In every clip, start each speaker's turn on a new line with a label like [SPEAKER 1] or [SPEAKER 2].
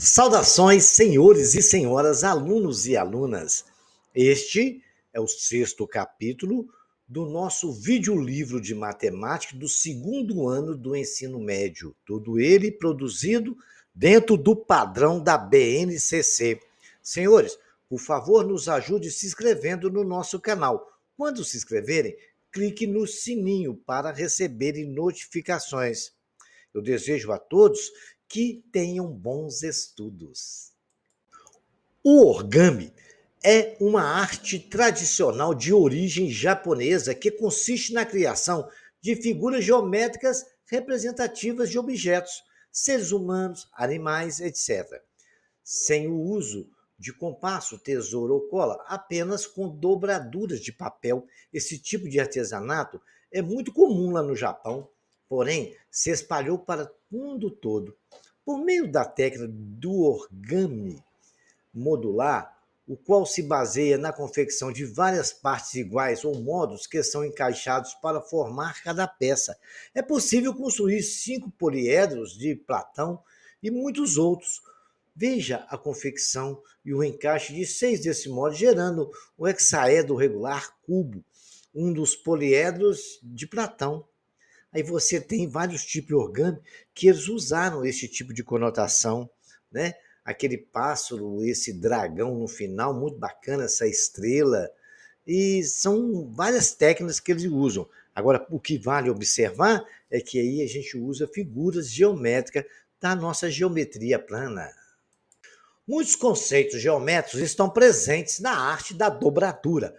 [SPEAKER 1] Saudações, senhores e senhoras, alunos e alunas. Este é o 6º capítulo do nosso videolivro de matemática do 2º ano do ensino médio. Todo ele produzido dentro do padrão da BNCC. Senhores, por favor, nos ajude se inscrevendo no nosso canal. Quando se inscreverem, clique no sininho para receberem notificações. Eu desejo a todos que tenham bons estudos. O origami é uma arte tradicional de origem japonesa que consiste na criação de figuras geométricas representativas de objetos, seres humanos, animais, etc., sem o uso de compasso, tesoura ou cola, apenas com dobraduras de papel. Esse tipo de artesanato é muito comum lá no Japão, porém se espalhou para o mundo todo. Por meio da técnica do origami modular, o qual se baseia na confecção de várias partes iguais ou módulos que são encaixados para formar cada peça, é possível construir 5 poliedros de Platão e muitos outros. Veja a confecção e o encaixe de 6 desse modo, gerando o hexaedro regular cubo, um dos poliedros de Platão. Aí você tem vários tipos de origami que eles usaram esse tipo de conotação, né? Aquele pássaro, esse dragão no final, muito bacana, essa estrela. E são várias técnicas que eles usam. Agora, o que vale observar é que aí a gente usa figuras geométricas da nossa geometria plana. Muitos conceitos geométricos estão presentes na arte da dobradura,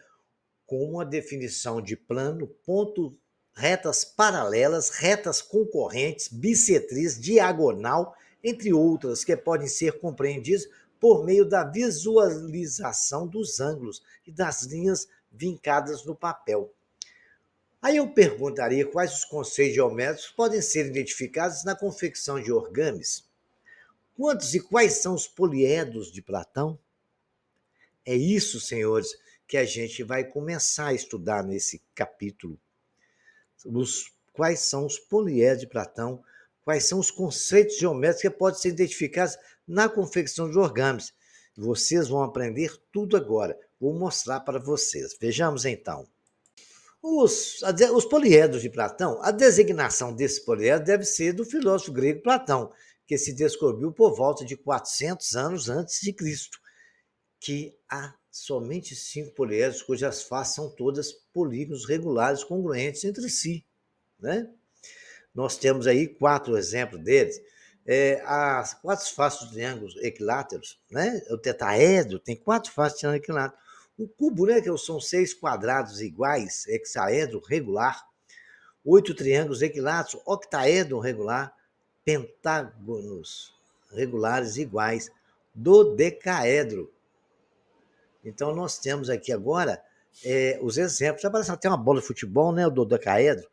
[SPEAKER 1] como a definição de plano, ponto, retas paralelas, retas concorrentes, bissetriz, diagonal, entre outras, que podem ser compreendidas por meio da visualização dos ângulos e das linhas vincadas no papel. Aí eu perguntaria quais os conceitos geométricos podem ser identificados na confecção de orgamis. Quantos e quais são os poliedros de Platão? É isso, senhores, que a gente vai começar a estudar nesse capítulo. Quais são os poliedros de Platão, quais são os conceitos geométricos que podem ser identificados na confecção de orgamis. Vocês vão aprender tudo agora. Vou mostrar para vocês. Vejamos então. Os poliedros de Platão, a designação desse poliedro deve ser do filósofo grego Platão, que se descobriu por volta de 400 anos antes de Cristo, que há somente 5 poliedros cujas faces são todas polígonos regulares congruentes entre si, né? Nós temos aí 4 exemplos deles. As 4 faces dos triângulos equiláteros, né? O tetaedro tem 4 faces de triângulo equilátero. O cubo, né, que são 6 quadrados iguais, hexaedro regular, 8 triângulos equiláteros, octaedro regular, pentágonos regulares iguais, dodecaedro. Então, nós temos aqui agora os exemplos. Parece até uma bola de futebol, né? O dodecaedro.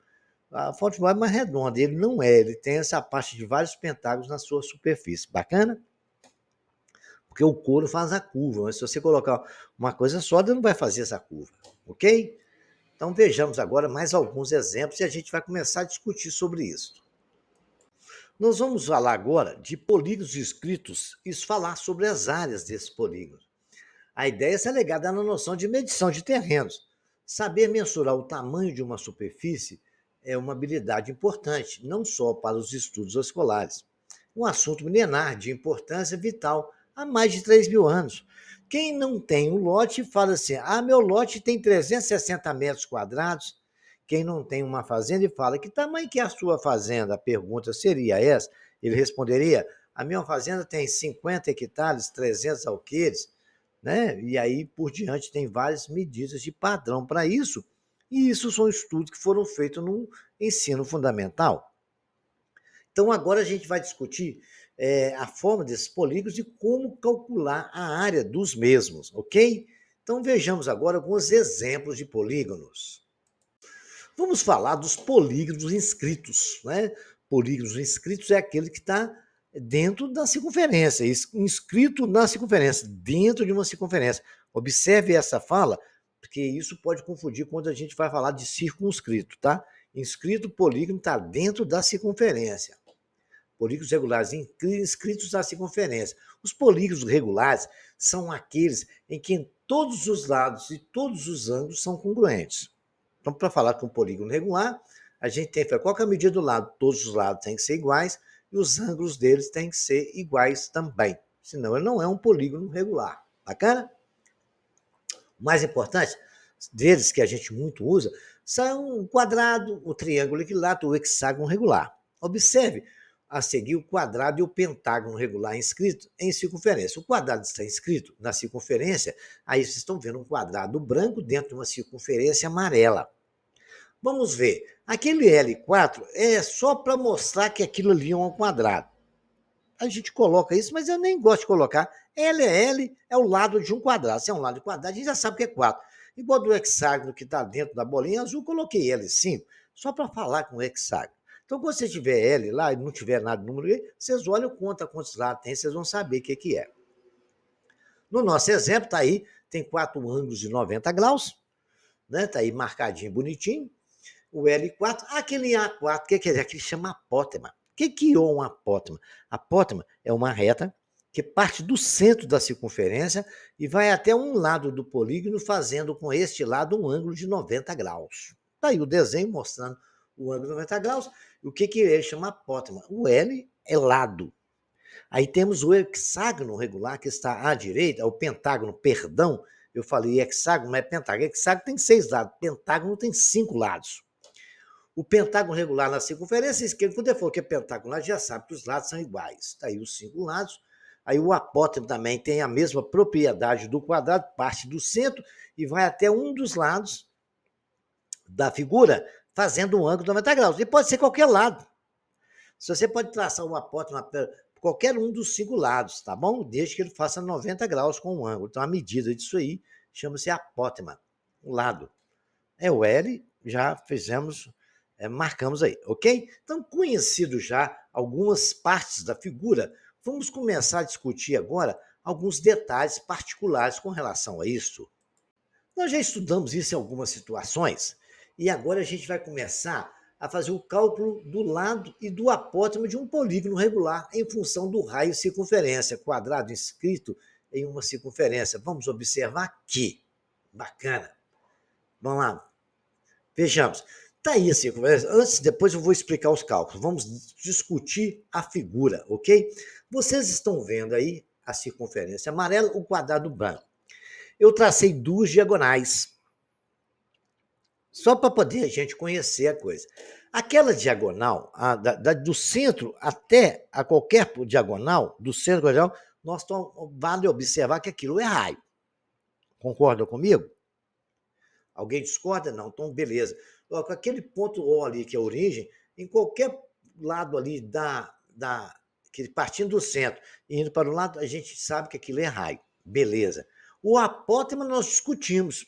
[SPEAKER 1] A futebol é mais redonda, ele não é. Ele tem essa parte de vários pentágonos na sua superfície. Bacana? Porque o couro faz a curva. Mas se você colocar uma coisa só, ele não vai fazer essa curva. Ok? Então, vejamos agora mais alguns exemplos e a gente vai começar a discutir sobre isso. Nós vamos falar agora de polígonos escritos e falar sobre as áreas desses polígonos. A ideia é ser legada na noção de medição de terrenos. Saber mensurar o tamanho de uma superfície é uma habilidade importante, não só para os estudos escolares. Um assunto milenar de importância vital há mais de 3.000 anos. Quem não tem um lote fala assim, meu lote tem 360 metros quadrados. Quem não tem uma fazenda fala, que tamanho que é a sua fazenda? A pergunta seria essa. Ele responderia, a minha fazenda tem 50 hectares, 300 alqueires, né? E aí por diante tem várias medidas de padrão para isso, e isso são estudos que foram feitos no ensino fundamental. Então agora a gente vai discutir a forma desses polígonos e como calcular a área dos mesmos, ok? Então vejamos agora alguns exemplos de polígonos. Vamos falar dos polígonos inscritos, né? Polígonos inscritos é aquele que está dentro da circunferência, inscrito na circunferência, dentro de uma circunferência. Observe essa fala, porque isso pode confundir quando a gente vai falar de circunscrito, tá? Inscrito, polígono está dentro da circunferência. Polígonos regulares inscritos na circunferência. Os polígonos regulares são aqueles em que todos os lados e todos os ângulos são congruentes. Então, para falar com um polígono regular, a gente tem que ver qual que é a medida do lado. Todos os lados têm que ser iguais e os ângulos deles têm que ser iguais também. Senão, ele não é um polígono regular. Bacana? O mais importante deles, que a gente muito usa, são o quadrado, o triângulo equilátero, o hexágono regular. Observe a seguir o quadrado e o pentágono regular inscrito em circunferência. O quadrado está inscrito na circunferência, aí vocês estão vendo um quadrado branco dentro de uma circunferência amarela. Vamos ver, aquele L4 é só para mostrar que aquilo ali é um quadrado. A gente coloca isso, mas eu nem gosto de colocar. L é L, é o lado de um quadrado. Se é um lado de quadrado, a gente já sabe que é 4. Igual do hexágono que está dentro da bolinha azul, coloquei L5, só para falar com o hexágono. Então, quando você tiver L lá e não tiver nada de número aí, vocês olham conta quantos lados tem, vocês vão saber o que é. No nosso exemplo, está aí, tem 4 ângulos de 90 graus, né? Está aí marcadinho, bonitinho. O L4, aquele A4, o que quer dizer? Aquele chama apótema. O que é um apótema? Apótema é uma reta que parte do centro da circunferência e vai até um lado do polígono, fazendo com este lado um ângulo de 90 graus. Está aí o desenho mostrando o ângulo de 90 graus. O que ele chama apótema? O L é lado. Aí temos o hexágono regular, que está à direita, o pentágono, perdão, eu falei hexágono, mas é pentágono. Hexágono tem 6 lados, pentágono tem 5 lados. O pentágono regular na circunferência esquerda, quando ele for que é pentágono lá, já sabe que os lados são iguais. Está aí os 5 lados. Aí o apótemo também tem a mesma propriedade do quadrado, parte do centro e vai até um dos lados da figura, fazendo um ângulo de 90 graus. E pode ser qualquer lado. Se você pode traçar um apótemo por qualquer um dos 5 lados, tá bom? Desde que ele faça 90 graus com o ângulo. Então, a medida disso aí chama-se apótema, o lado. É o L, já fizemos, marcamos aí, ok? Então, conhecido já algumas partes da figura, vamos começar a discutir agora alguns detalhes particulares com relação a isso. Nós já estudamos isso em algumas situações e agora a gente vai começar a fazer o cálculo do lado e do apótemo de um polígono regular em função do raio circunferência, quadrado inscrito em uma circunferência. Vamos observar aqui. Bacana. Vamos lá. Vejamos. Está aí a circunferência. Antes, depois eu vou explicar os cálculos. Vamos discutir a figura, ok? Vocês estão vendo aí a circunferência amarela, o quadrado branco. Eu tracei 2 diagonais, só para poder a gente conhecer a coisa. Aquela diagonal, do centro até a qualquer diagonal, do centro ao diagonal, vale observar que aquilo é raio. Concordam comigo? Alguém discorda? Não, então beleza. Com aquele ponto O ali, que é a origem, em qualquer lado ali que partindo do centro e indo para o lado, a gente sabe que aquilo é raio. Beleza. O apótema nós discutimos.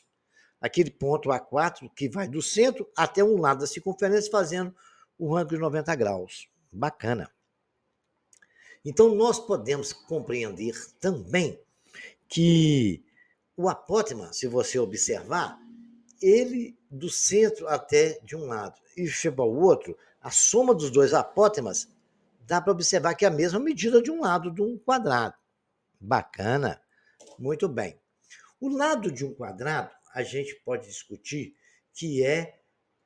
[SPEAKER 1] Aquele ponto A4 que vai do centro até um lado da circunferência, fazendo o ângulo de 90 graus. Bacana. Então, nós podemos compreender também que o apótema, se você observar, ele do centro até de um lado e chega ao outro, a soma dos dois apótemas, dá para observar que é a mesma medida de um lado de um quadrado. Bacana. Muito bem. O lado de um quadrado, a gente pode discutir que é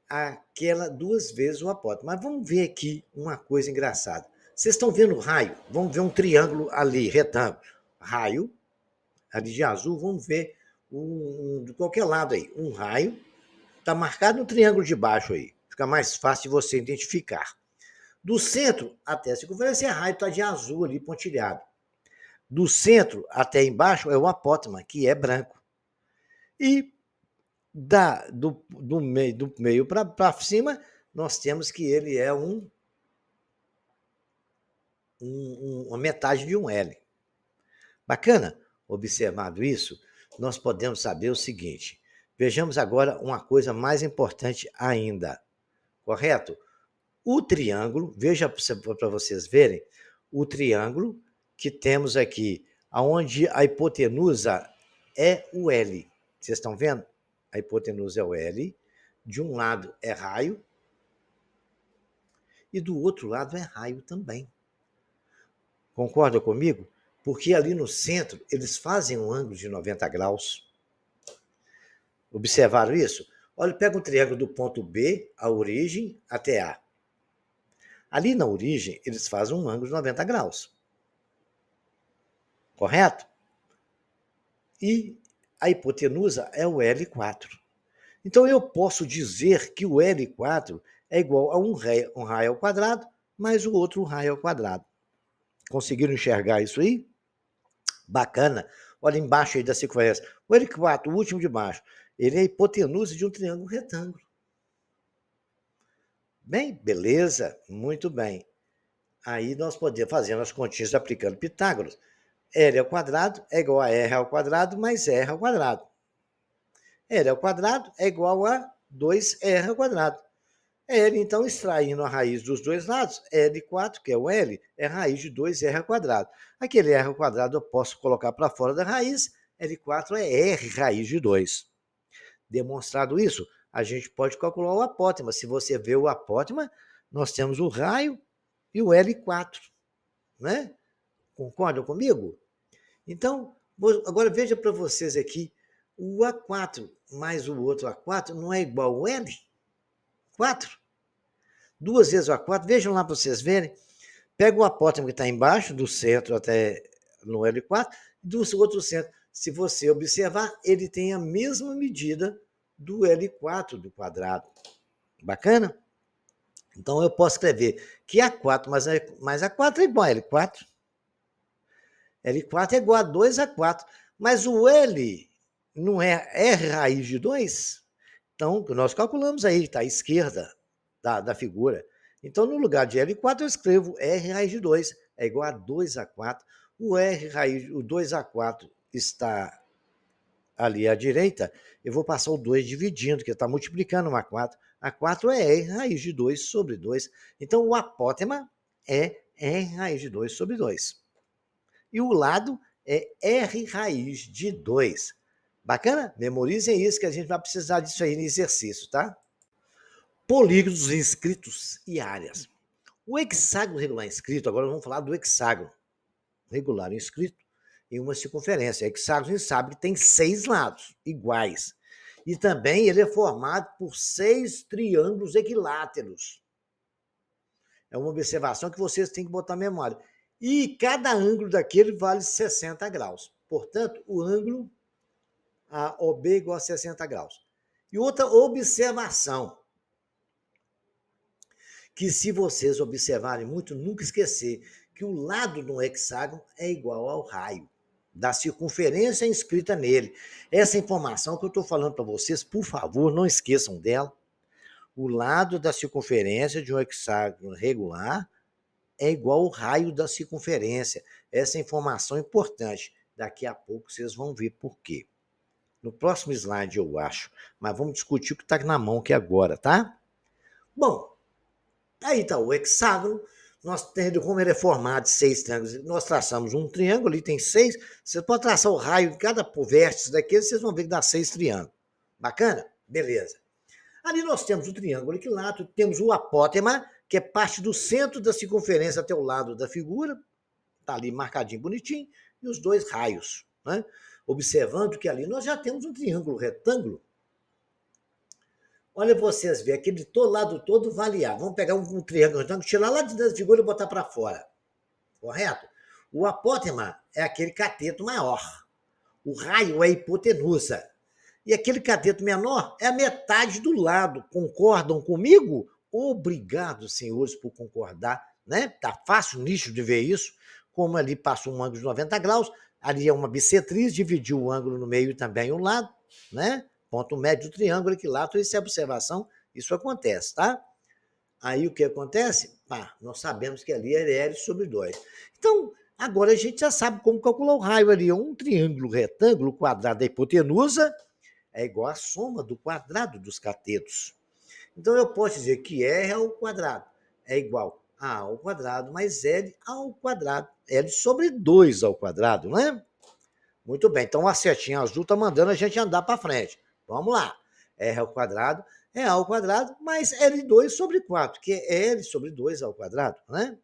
[SPEAKER 1] aquela 2 vezes o apótemo. Mas vamos ver aqui uma coisa engraçada. Vocês estão vendo o raio? Vamos ver um triângulo ali, retângulo. Raio, ali de azul, vamos ver de qualquer lado aí. Um raio, está marcado no triângulo de baixo aí. Fica mais fácil de você identificar. Do centro até a circunferência, raio está de azul ali, pontilhado. Do centro até embaixo é o apótema, que é branco. E do meio para cima, nós temos que ele é uma metade de um L. Bacana? Observado isso, nós podemos saber o seguinte. Vejamos agora uma coisa mais importante ainda. Correto? O triângulo, veja para vocês verem, o triângulo que temos aqui, onde a hipotenusa é o L. Vocês estão vendo? A hipotenusa é o L, de um lado é raio, e do outro lado é raio também. Concorda comigo? Porque ali no centro eles fazem um ângulo de 90 graus. Observaram isso? Olha, pega um triângulo do ponto B, a origem, até A. Ali na origem, eles fazem um ângulo de 90 graus. Correto? E a hipotenusa é o L4. Então, eu posso dizer que o L4 é igual a um raio ao quadrado mais o outro raio ao quadrado. Conseguiram enxergar isso aí? Bacana. Olha embaixo aí da circunferência. O L4, o último de baixo, ele é a hipotenusa de um triângulo retângulo. Bem, beleza, muito bem. Aí nós podemos fazer as continhas aplicando Pitágoras. L ao quadrado é igual a R ao quadrado mais R ao quadrado. L ao quadrado é igual a 2R ao quadrado. L, então, extraindo a raiz dos dois lados, L4, que é o L, é raiz de 2R ao quadrado. Aquele R ao quadrado eu posso colocar para fora da raiz, L4 é R raiz de 2. Demonstrado isso, a gente pode calcular o apótema. Se você vê o apótema, nós temos o raio e o L4, né? Concordam comigo? Então, agora veja para vocês aqui, o A4 mais o outro A4 não é igual ao L? 4? 2 vezes o A4, vejam lá para vocês verem. Pega o apótema que está embaixo, do centro até no L4, do outro centro. Se você observar, ele tem a mesma medida do L4 do quadrado. Bacana? Então, eu posso escrever que A4 mais A4 é igual a L4. L4 é igual a 2A4. Mas o L não é R raiz de 2? Então, nós calculamos aí, está à esquerda da figura. Então, no lugar de L4, eu escrevo R raiz de 2, é igual a 2A4. O R raiz, o 2A4 está ali à direita, eu vou passar o 2 dividindo, que está multiplicando uma 4. A 4 é R raiz de 2 sobre 2. Então, o apótema é R raiz de 2 sobre 2. E o lado é R raiz de 2. Bacana? Memorizem isso, que a gente vai precisar disso aí no exercício, tá? Polígonos inscritos e áreas. O hexágono regular inscrito, agora vamos falar do hexágono regular inscrito em uma circunferência. O hexágono, a gente sabe que tem 6 lados iguais. E também ele é formado por 6 triângulos equiláteros. É uma observação que vocês têm que botar na memória. E cada ângulo daquele vale 60 graus. Portanto, o ângulo AOB é igual a 60 graus. E outra observação, que se vocês observarem muito, nunca esquecer que o lado do hexágono é igual ao raio da circunferência inscrita nele. Essa informação que eu estou falando para vocês, por favor, não esqueçam dela. O lado da circunferência de um hexágono regular é igual ao raio da circunferência. Essa informação é importante. Daqui a pouco vocês vão ver por quê. No próximo slide, eu acho. Mas vamos discutir o que está na mão aqui agora, tá? Bom, aí está o hexágono. Nós tendo como ele é formado de 6 triângulos, nós traçamos um triângulo, ali tem 6. Você pode traçar o raio em cada vértice daquele, vocês vão ver que dá 6 triângulos. Bacana? Beleza. Ali nós temos o triângulo equilátero, temos o apótema, que é parte do centro da circunferência até o lado da figura, está ali marcadinho, bonitinho, e os 2 raios, né? Observando que ali nós já temos um triângulo retângulo. Olha vocês verem, aquele lado todo vale A. Vamos pegar um triângulo retângulo, tirar lá de dentro da figura e botar para fora. Correto? O apótema é aquele cateto maior. O raio é a hipotenusa. E aquele cateto menor é a metade do lado. Concordam comigo? Obrigado, senhores, por concordar. Né? Tá fácil, nítido de ver isso. Como ali passa um ângulo de 90 graus, ali é uma bissetriz, dividiu o ângulo no meio e também o lado, né? Ponto médio do triângulo equilátero, isso é observação, isso acontece, tá? Aí o que acontece? Nós sabemos que ali é L sobre 2. Então, agora a gente já sabe como calcular o raio ali. Um triângulo retângulo, o quadrado da hipotenusa, é igual à soma do quadrado dos catetos. Então, eu posso dizer que R ao quadrado é igual a ao quadrado mais L ao quadrado. L sobre 2 ao quadrado, né? Muito bem, então a setinha azul está mandando a gente andar para frente. Vamos lá. R ao quadrado é A ao quadrado mais L2 sobre 4, que é L sobre 2 ao quadrado, né?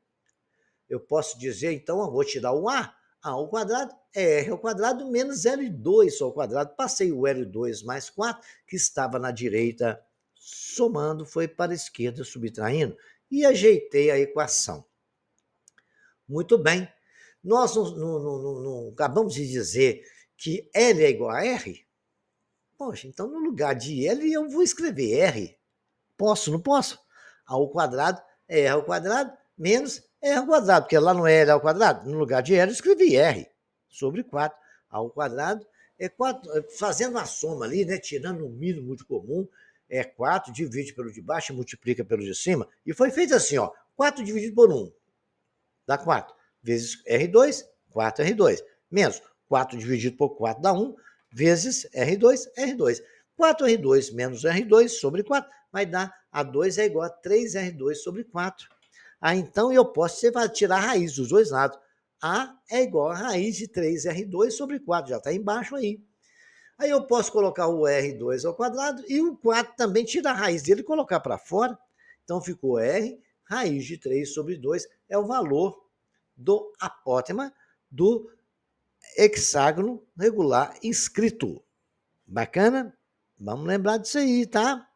[SPEAKER 1] eu posso dizer, então, eu vou tirar o A ao quadrado é R ao quadrado menos L2 ao quadrado. Passei o L2 mais 4, que estava na direita, somando, foi para a esquerda, subtraindo, e ajeitei a equação. Muito bem. Nós não acabamos de dizer que L é igual a R? Poxa, então no lugar de L eu vou escrever R. Posso, não posso? A ao quadrado é R ao quadrado menos R ao quadrado, porque lá não é L ao quadrado. No lugar de L eu escrevi R sobre 4. A ao quadrado é 4, fazendo a soma ali, né, tirando o mínimo muito comum, é 4, divide pelo de baixo e multiplica pelo de cima. E foi feito assim, ó, 4 dividido por 1 dá 4, vezes R2, 4R2, menos 4 dividido por 4 dá 1, vezes R2, R2. 4R2 menos R2 sobre 4 vai dar A2 é igual a 3R2 sobre 4. Então eu posso tirar a raiz dos dois lados. A é igual a raiz de 3R2 sobre 4, já está embaixo aí. Aí eu posso colocar o R2 ao quadrado e o 4 também, tirar a raiz dele e colocar para fora. Então ficou R, raiz de 3 sobre 2 é o valor do apótema do hexágono regular inscrito. Bacana? Vamos lembrar disso aí, tá?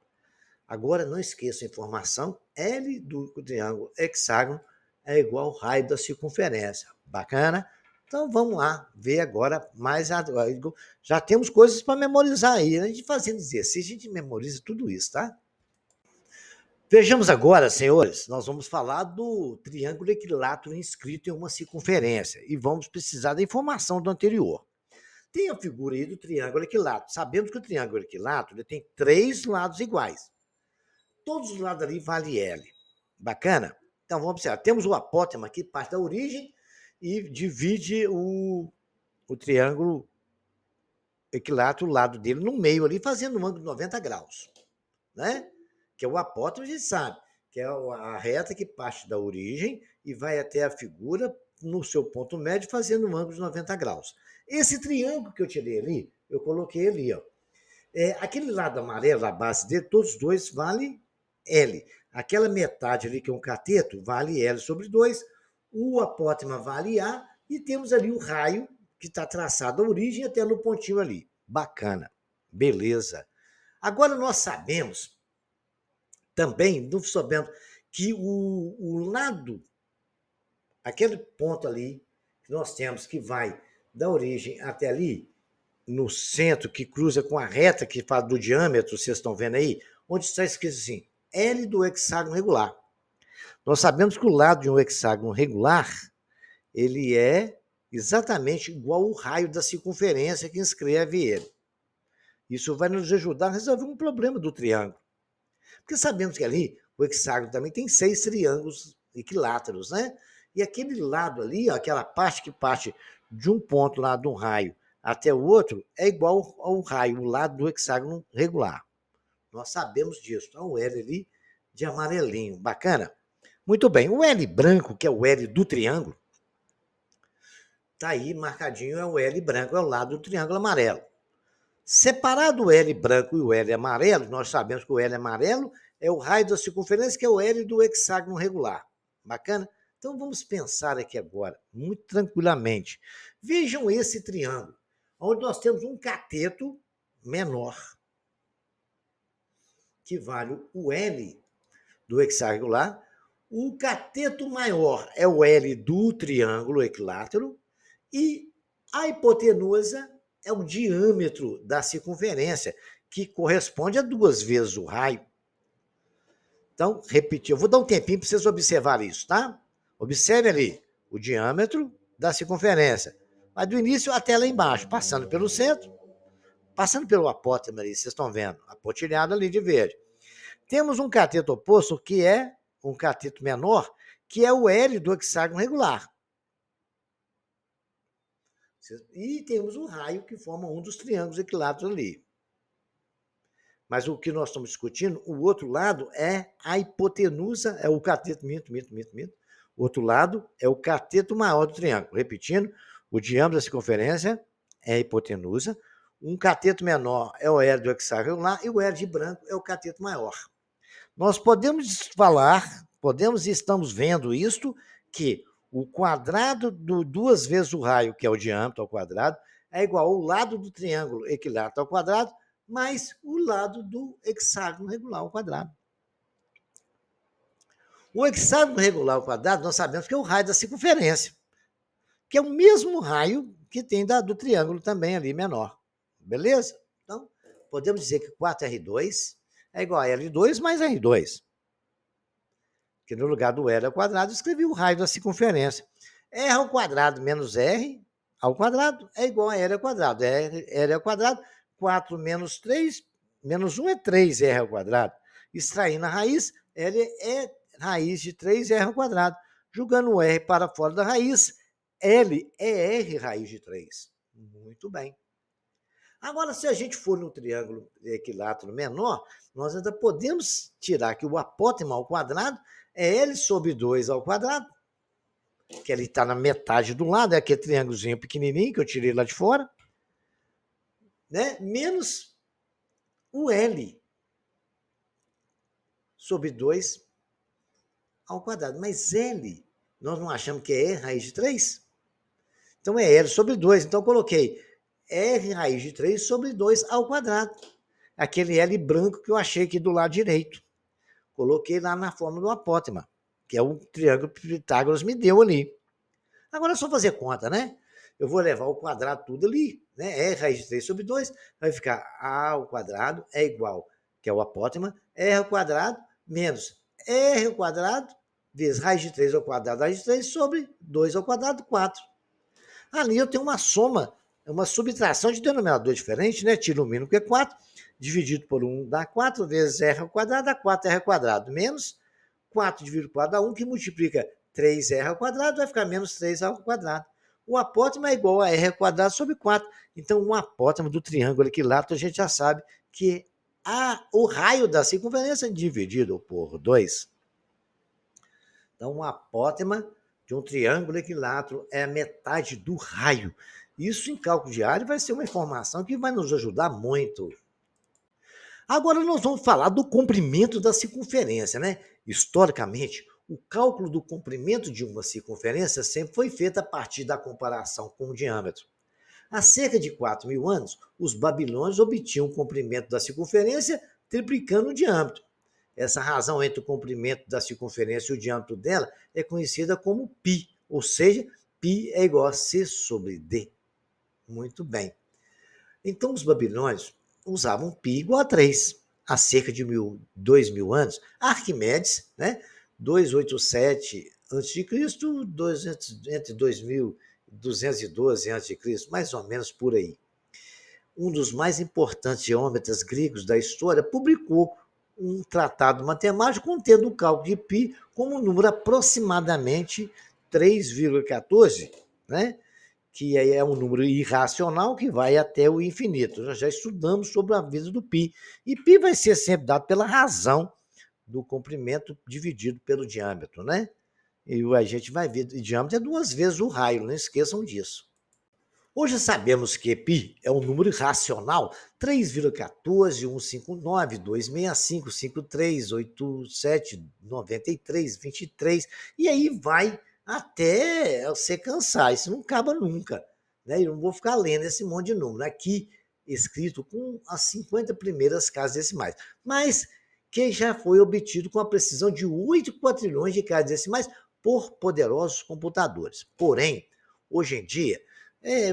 [SPEAKER 1] Agora não esqueça a informação, L do triângulo hexágono é igual ao raio da circunferência. Bacana? Então vamos lá ver agora mais. Já temos coisas para memorizar aí. A gente fazendo exercício, a gente memoriza tudo isso, tá? Vejamos agora, senhores, nós vamos falar do triângulo equilátero inscrito em uma circunferência e vamos precisar da informação do anterior. Tem a figura aí do triângulo equilátero. Sabemos que o triângulo equilátero ele tem 3 lados iguais. Todos os lados ali vale L. Bacana? Então vamos observar. Temos o apótema aqui, parte da origem, e divide o triângulo equilátero, o lado dele, no meio ali, fazendo um ângulo de 90 graus. Né? Que é o apótema, a gente sabe, que é a reta que parte da origem e vai até a figura no seu ponto médio, fazendo um ângulo de 90 graus. Esse triângulo que eu tirei ali, eu coloquei ali, ó. Aquele lado amarelo, a base dele, todos os dois vale L. Aquela metade ali, que é um cateto, vale L sobre 2. O apótema vale A. E temos ali o raio, que está traçado da origem até no pontinho ali. Bacana. Beleza. Agora nós sabemos, também, não sabemos, que o lado, aquele ponto ali, que nós temos que vai da origem até ali, no centro, que cruza com a reta que fala do diâmetro, vocês estão vendo aí, onde está escrito assim, L do hexágono regular. Nós sabemos que o lado de um hexágono regular, ele é exatamente igual ao raio da circunferência que inscreve ele. Isso vai nos ajudar a resolver um problema do triângulo. Porque sabemos que ali o hexágono também tem 6 triângulos equiláteros, né? E aquele lado ali, ó, aquela parte que parte de um ponto lá de um raio até o outro, é igual ao raio, o lado do hexágono regular. Nós sabemos disso. Então, o L ali de amarelinho. Bacana? Muito bem. O L branco, que é o L do triângulo, tá aí marcadinho, é o L branco, é o lado do triângulo amarelo. Separado o L branco e o L amarelo, nós sabemos que o L amarelo é o raio da circunferência, que é o L do hexágono regular. Bacana? Então vamos pensar aqui agora, muito tranquilamente. Vejam esse triângulo, onde nós temos um cateto menor, que vale o L do hexágono regular. O cateto maior é o L do triângulo equilátero e a hipotenusa é o diâmetro da circunferência, que corresponde a 2 vezes o raio. Então, repetir, eu vou dar um tempinho para vocês observarem isso, tá? Observe ali o diâmetro da circunferência. Mas do início até lá embaixo, passando pelo centro, passando pelo apótema ali, vocês estão vendo, apontilhado ali de verde. Temos um cateto oposto, que é um cateto menor, que é o L do hexágono regular. E temos o raio, que forma um dos triângulos equiláteros ali. Mas o que nós estamos discutindo, o outro lado é a hipotenusa, é o cateto, O outro lado é o cateto maior do triângulo. Repetindo, o diâmetro da circunferência é a hipotenusa, um cateto menor é o L do hexágono regular e o L de branco é o cateto maior. Nós podemos falar, e estamos vendo isto, que o quadrado duas vezes o raio, que é o diâmetro ao quadrado, é igual ao lado do triângulo equilátero ao quadrado, mais o lado do hexágono regular ao quadrado. O hexágono regular ao quadrado, nós sabemos que é o raio da circunferência, que é o mesmo raio que tem do triângulo também ali menor. Beleza? Então, podemos dizer que 4R2 é igual a L2 mais R2. Que no lugar do L ao quadrado, escrevi o raio da circunferência. R ao quadrado menos R ao quadrado é igual a L ao quadrado. L ao quadrado, 4 menos 3, menos 1 é 3R ao quadrado. Extraindo a raiz, L é raiz de 3R ao quadrado. Jogando o R para fora da raiz, L é R raiz de 3. Muito bem. Agora, se a gente for no triângulo equilátero menor, nós ainda podemos tirar que o apótema ao quadrado é L sobre 2 ao quadrado, que ele está na metade do lado, é aquele triângulozinho pequenininho que eu tirei lá de fora, né? Menos o L sobre 2 ao quadrado. Mas L, nós não achamos que é R raiz de 3? Então é L sobre 2. Então eu coloquei R raiz de 3 sobre 2 ao quadrado. Aquele L branco que eu achei aqui do lado direito. Coloquei lá na forma do apótema, que é o triângulo que Pitágoras me deu ali. Agora é só fazer conta, né? Eu vou levar o quadrado tudo ali, né? R raiz de 3 sobre 2, vai ficar A ao quadrado é igual, que é o apótema, R ao quadrado menos R ao quadrado vezes raiz de 3 ao quadrado, raiz de 3 sobre 2 ao quadrado, 4. Ali eu tenho uma soma, uma subtração de denominador diferente, né? Tiro o mínimo, que é 4, dividido por 1 dá 4, vezes R ao quadrado dá 4R ao quadrado, menos 4 dividido por 4 dá 1, que multiplica 3R ao quadrado, vai ficar menos 3R ao quadrado. O apótema é igual a R ao quadrado sobre 4. Então, o apótema do triângulo equilátero, a gente já sabe que o raio da circunferência é dividido por 2. Então, o apótema de um triângulo equilátero é a metade do raio. Isso em cálculo diário vai ser uma informação que vai nos ajudar muito. Agora nós vamos falar do comprimento da circunferência, né? Historicamente, o cálculo do comprimento de uma circunferência sempre foi feito a partir da comparação com o diâmetro. Há cerca de 4.000 anos, os babilônios obtinham o comprimento da circunferência triplicando o diâmetro. Essa razão entre o comprimento da circunferência e o diâmetro dela é conhecida como π, ou seja, π é igual a C sobre D. Muito bem. Então, os babilônios usavam π igual a 3. Há cerca de 2.000 anos, Arquimedes, né, 287 a.C., entre 2.212 a.C., mais ou menos por aí. Um dos mais importantes geômetras gregos da história publicou um tratado matemático contendo o cálculo de π como um número aproximadamente 3,14, né? Que é um número irracional que vai até o infinito. Nós já estudamos sobre a vida do π. E π vai ser sempre dado pela razão do comprimento dividido pelo diâmetro, né? E a gente vai ver, o diâmetro é 2 vezes o raio, não esqueçam disso. Hoje sabemos que π é um número irracional, 3,14, 159, 265, 53, 87, 93, 23, e aí vai até você cansar, isso não acaba nunca, né? Eu não vou ficar lendo esse monte de número aqui, escrito com as 50 primeiras casas decimais, mas que já foi obtido com a precisão de 8 quatrilhões de casas decimais por poderosos computadores. Porém, hoje em dia,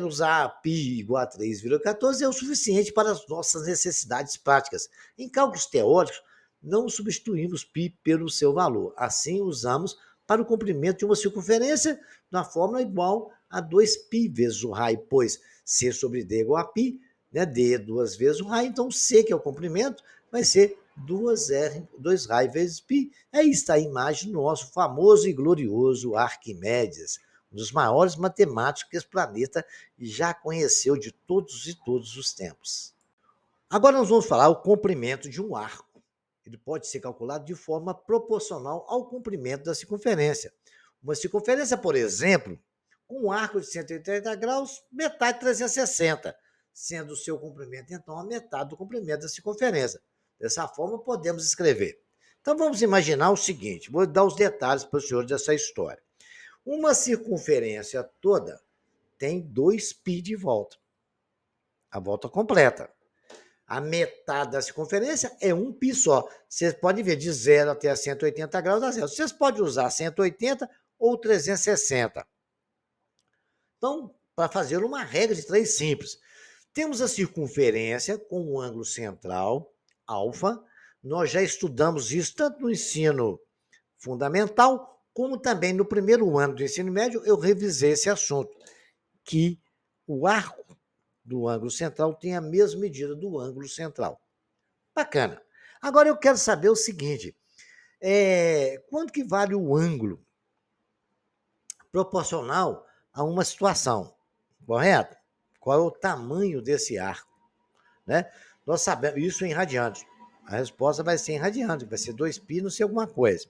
[SPEAKER 1] usar π igual a 3,14 é o suficiente para as nossas necessidades práticas. Em cálculos teóricos, não substituímos π pelo seu valor. Assim, usamos para o comprimento de uma circunferência na fórmula igual a 2π vezes o raio, pois C sobre D é igual a π, né? D é 2 vezes o raio, então C, que é o comprimento, vai ser 2R, 2 raio vezes π. Aí está a imagem do nosso famoso e glorioso Arquimedes, um dos maiores matemáticos que esse planeta já conheceu de todos e todos os tempos. Agora nós vamos falar o comprimento de um arco. Ele pode ser calculado de forma proporcional ao comprimento da circunferência. Uma circunferência, por exemplo, com um arco de 180 graus, metade de 360, sendo o seu comprimento, então, a metade do comprimento da circunferência. Dessa forma, podemos escrever. Então, vamos imaginar o seguinte, vou dar os detalhes para os senhores dessa história. Uma circunferência toda tem 2π de volta. A volta completa. A metade da circunferência é 1π só. Vocês podem ver de 0 até 180 graus dá zero. Vocês podem usar 180 ou 360. Então, para fazer uma regra de 3 simples, temos a circunferência com o ângulo central, alfa. Nós já estudamos isso tanto no ensino fundamental, como também no primeiro ano do ensino médio, eu revisei esse assunto, que o arco do ângulo central tem a mesma medida do ângulo central. Bacana. Agora eu quero saber o seguinte, quanto que vale o ângulo proporcional a uma situação, correto? Qual é o tamanho desse arco? Né? Nós sabemos isso em radianos. A resposta vai ser em radianos, vai ser 2π, não sei alguma coisa.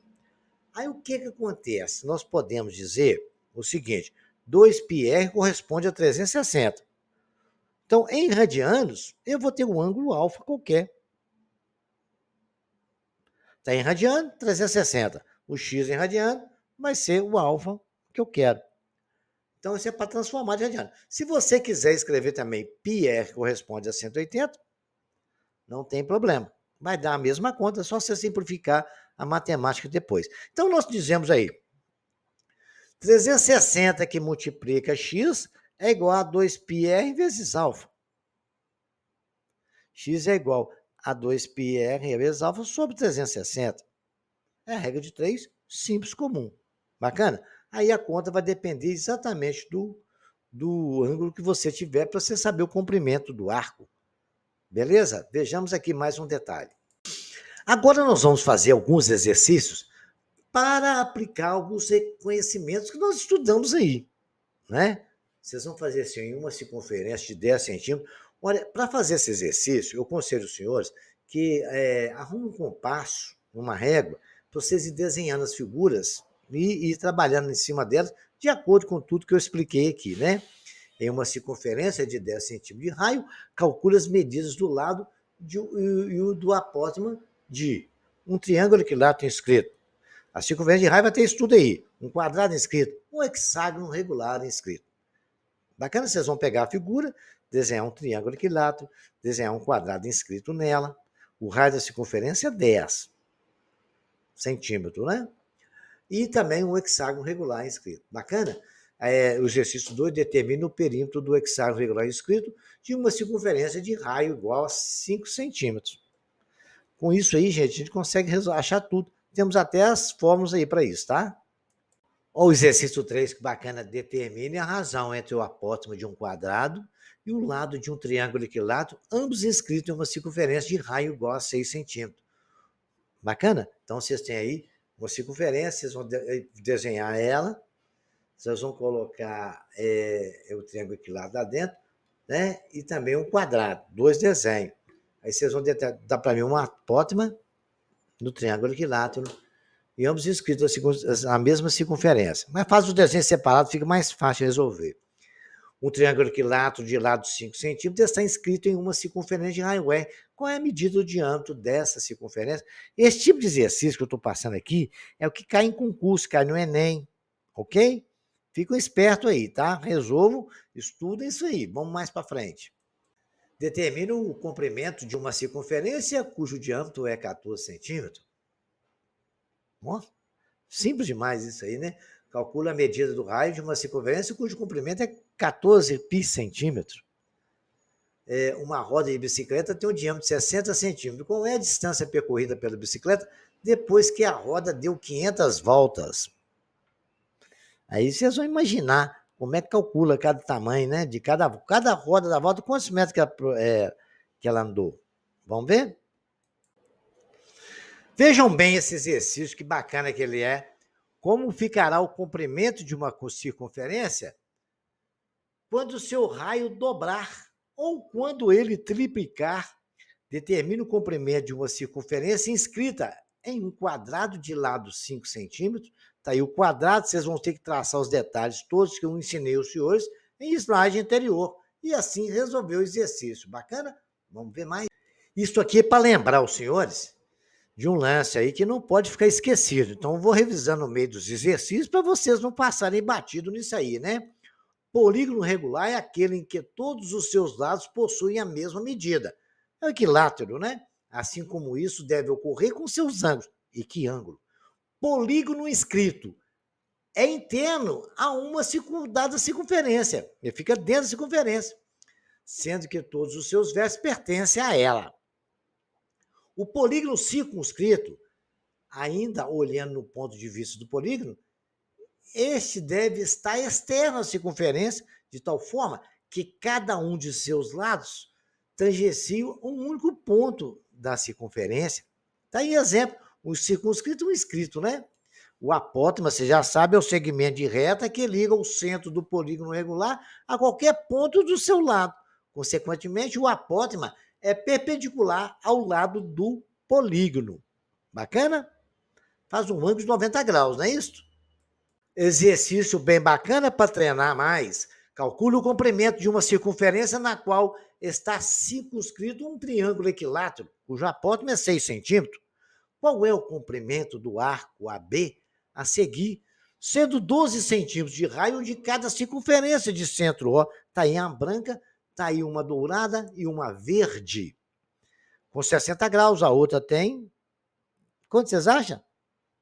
[SPEAKER 1] Aí o que acontece? Nós podemos dizer o seguinte, 2πr corresponde a 360. Então, em radianos, eu vou ter um ângulo alfa qualquer. Está em radiano, 360. O x em radiano vai ser o alfa que eu quero. Então, isso é para transformar de radiano. Se você quiser escrever também πr que corresponde a 180, não tem problema. Vai dar a mesma conta, é só você simplificar a matemática depois. Então, nós dizemos aí, 360 que multiplica x é igual a 2πr vezes alfa. X é igual a 2πr vezes alfa sobre 360. É a regra de 3, simples, comum. Bacana? Aí a conta vai depender exatamente do ângulo que você tiver para você saber o comprimento do arco. Beleza? Vejamos aqui mais um detalhe. Agora nós vamos fazer alguns exercícios para aplicar alguns conhecimentos que nós estudamos aí, né? Vocês vão fazer assim, uma circunferência de 10 centímetros. Olha, para fazer esse exercício, eu aconselho os senhores que arrumem um compasso, uma régua, para vocês ir desenhando as figuras e ir trabalhando em cima delas, de acordo com tudo que eu expliquei aqui, né? Em uma circunferência de 10 centímetros de raio, calcule as medidas do lado e o do apótema de um triângulo equilátero inscrito. A circunferência de raio vai ter isso tudo aí. Um quadrado inscrito, um hexágono regular inscrito. Bacana, vocês vão pegar a figura, desenhar um triângulo equilátero, desenhar um quadrado inscrito nela. O raio da circunferência é 10 centímetros, né? E também um hexágono regular inscrito. Bacana? O exercício 2 determina o perímetro do hexágono regular inscrito de uma circunferência de raio igual a 5 centímetros. Com isso aí, gente, a gente consegue achar tudo. Temos até as fórmulas aí para isso, tá? O exercício 3, que bacana, determine a razão entre o apótema de um quadrado e o lado de um triângulo equilátero, ambos inscritos em uma circunferência de raio igual a 6 centímetros. Bacana? Então, vocês têm aí uma circunferência, vocês vão desenhar ela, vocês vão colocar o triângulo equilátero lá dentro, né? E também um quadrado, 2 desenhos. Aí vocês vão dar para mim um apótema no triângulo equilátero, e ambos inscritos a mesma circunferência. Mas faz o desenho separado, fica mais fácil de resolver. Um triângulo equilátero de lado 5 centímetros está inscrito em uma circunferência de raio R. Qual é a medida do diâmetro dessa circunferência? Esse tipo de exercício que eu estou passando aqui é o que cai em concurso, cai no Enem, ok? Fiquem espertos aí, tá? Resolvam, estudem isso aí. Vamos mais para frente. Determina o comprimento de uma circunferência cujo diâmetro é 14 centímetros. Bom, simples demais isso aí, né? Calcula a medida do raio de uma circunferência cujo comprimento é 14 π centímetros. Uma roda de bicicleta tem um diâmetro de 60 centímetros. Qual é a distância percorrida pela bicicleta depois que a roda deu 500 voltas? Aí vocês vão imaginar como é que calcula cada tamanho, né? De cada roda da volta, quantos metros que ela andou. Vamos ver? Vejam bem esse exercício, que bacana que ele é. Como ficará o comprimento de uma circunferência quando o seu raio dobrar ou quando ele triplicar? Determina o comprimento de uma circunferência inscrita em um quadrado de lado 5 centímetros. Está aí o quadrado, vocês vão ter que traçar os detalhes todos que eu ensinei aos senhores em slide anterior. E assim resolver o exercício. Bacana? Vamos ver mais. Isso aqui é para lembrar os senhores de um lance aí que não pode ficar esquecido. Então, eu vou revisando no meio dos exercícios para vocês não passarem batido nisso aí, né? Polígono regular é aquele em que todos os seus lados possuem a mesma medida. É o equilátero, né? Assim como isso deve ocorrer com seus ângulos. E que ângulo? Polígono inscrito é interno a uma dada circunferência. Ele fica dentro da circunferência, sendo que todos os seus versos pertencem a ela. O polígono circunscrito, ainda olhando no ponto de vista do polígono, este deve estar externo à circunferência, de tal forma que cada um de seus lados tangencia um único ponto da circunferência. Está aí exemplo, o circunscrito e o inscrito, né? O apótema, você já sabe, é o segmento de reta que liga o centro do polígono regular a qualquer ponto do seu lado. Consequentemente, o apótema é perpendicular ao lado do polígono. Bacana? Faz um ângulo de 90 graus, não é isso? Exercício bem bacana para treinar mais. Calcule o comprimento de uma circunferência na qual está circunscrito um triângulo equilátero, cujo apótema é 6 centímetros. Qual é o comprimento do arco AB a seguir, sendo 12 centímetros de raio de cada circunferência de centro O? Está aí uma branca, está aí uma dourada e uma verde. Com 60 graus, a outra tem... Quanto vocês acham?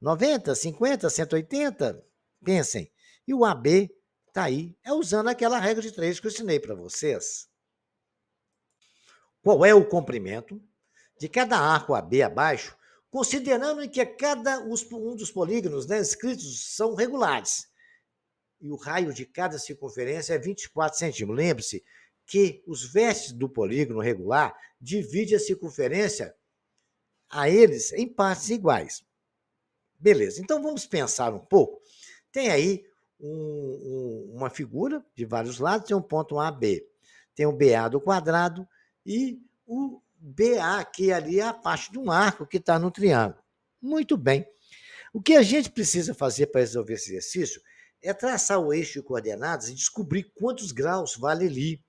[SPEAKER 1] 90, 50, 180? Pensem. E o AB está aí, é usando aquela regra de 3 que eu ensinei para vocês. Qual é o comprimento de cada arco AB abaixo, considerando que um dos polígonos, né, escritos são regulares, e o raio de cada circunferência é 24 centímetros. Lembre-se que os vértices do polígono regular dividem a circunferência a eles em partes iguais. Beleza, então vamos pensar um pouco. Tem aí uma figura de vários lados, tem um ponto AB, tem o BA do quadrado e o BA, que ali é a parte de um arco que está no triângulo. Muito bem. O que a gente precisa fazer para resolver esse exercício é traçar o eixo de coordenadas e descobrir quantos graus vale ali.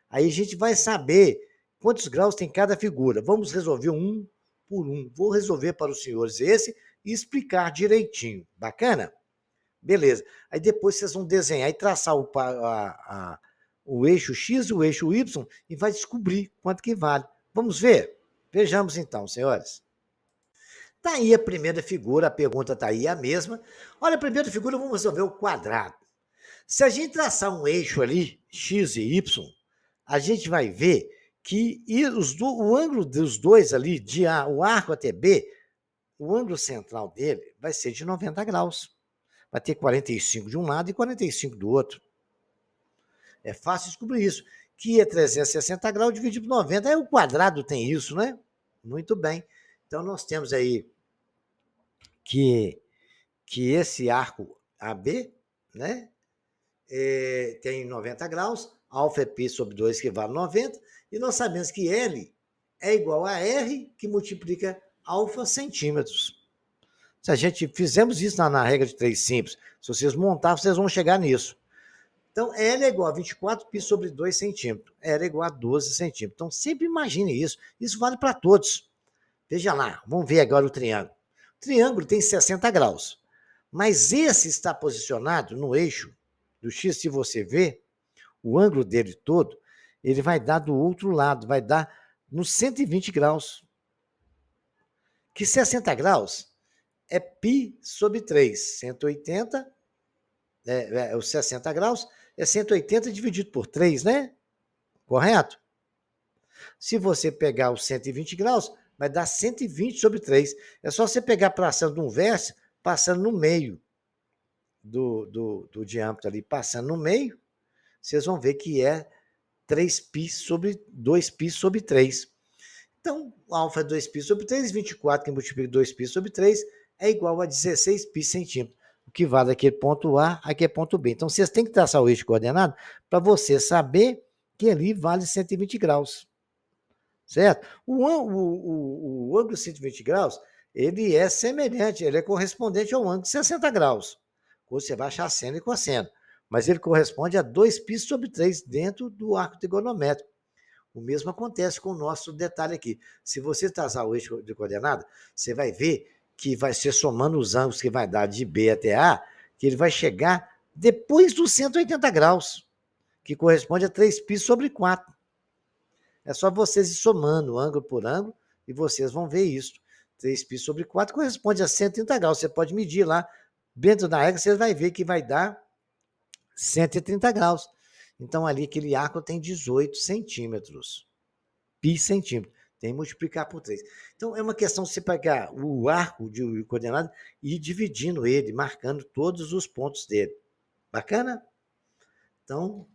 [SPEAKER 1] Aí a gente vai saber quantos graus tem cada figura. Vamos resolver um por um. Vou resolver para os senhores esse e explicar direitinho. Bacana? Beleza. Aí depois vocês vão desenhar e traçar o eixo X e o eixo Y e vai descobrir quanto que vale. Vamos ver? Vejamos então, senhores. Está aí a primeira figura, a pergunta está aí a mesma. Olha, a primeira figura, vamos resolver o quadrado. Se a gente traçar um eixo ali, X e Y, a gente vai ver que o ângulo dos dois ali, o arco até B, o ângulo central dele vai ser de 90 graus. Vai ter 45 de um lado e 45 do outro. É fácil descobrir isso. Que é 360 graus dividido por 90. Aí o quadrado tem isso, né? Muito bem. Então, nós temos aí que esse arco AB, né, tem 90 graus, alfa é π sobre 2, que vale 90, e nós sabemos que L é igual a R, que multiplica alfa centímetros. Se a gente fizemos isso na regra de 3 simples, se vocês montar, vocês vão chegar nisso. Então, L é igual a 24 π sobre 2 centímetros. L é igual a 12 centímetros. Então, sempre imagine isso. Isso vale para todos. Veja lá, vamos ver agora o triângulo. O triângulo tem 60 graus, mas esse está posicionado no eixo do X, se você ver, o ângulo dele todo, ele vai dar do outro lado, vai dar nos 120 graus. Que 60 graus é π sobre 3. 180, os 60 graus é 180 dividido por 3, né? Correto? Se você pegar os 120 graus, vai dar 120 sobre 3. É só você pegar passando de um vértice, passando no meio do diâmetro ali, passando no meio, vocês vão ver que é 3π sobre 2π sobre 3. Então, alfa é 2π sobre 3, 24 que multiplica 2π sobre 3 é igual a 16π centímetros, o que vale aquele ponto A, aquele ponto B. Então, vocês têm que traçar o eixo coordenado para você saber que ali vale 120 graus. Certo? O ângulo de 120 graus, ele é semelhante, ele é correspondente ao ângulo de 60 graus. Você vai achar seno e cosseno. Mas ele corresponde a 2π sobre 3 dentro do arco trigonométrico. O mesmo acontece com o nosso detalhe aqui. Se você traçar o eixo de coordenada, você vai ver que vai ser somando os ângulos que vai dar de B até A, que ele vai chegar depois dos 180 graus, que corresponde a 3π/4. É só vocês ir somando ângulo por ângulo e vocês vão ver isso. 3π/4 corresponde a 130 graus. Você pode medir lá. Dentro da regra, você vai ver que vai dar 130 graus. Então, ali, aquele arco tem 18 centímetros. Pi centímetro. Tem que multiplicar por 3. Então, é uma questão de você pegar o arco de coordenada e ir dividindo ele, marcando todos os pontos dele. Bacana? Então,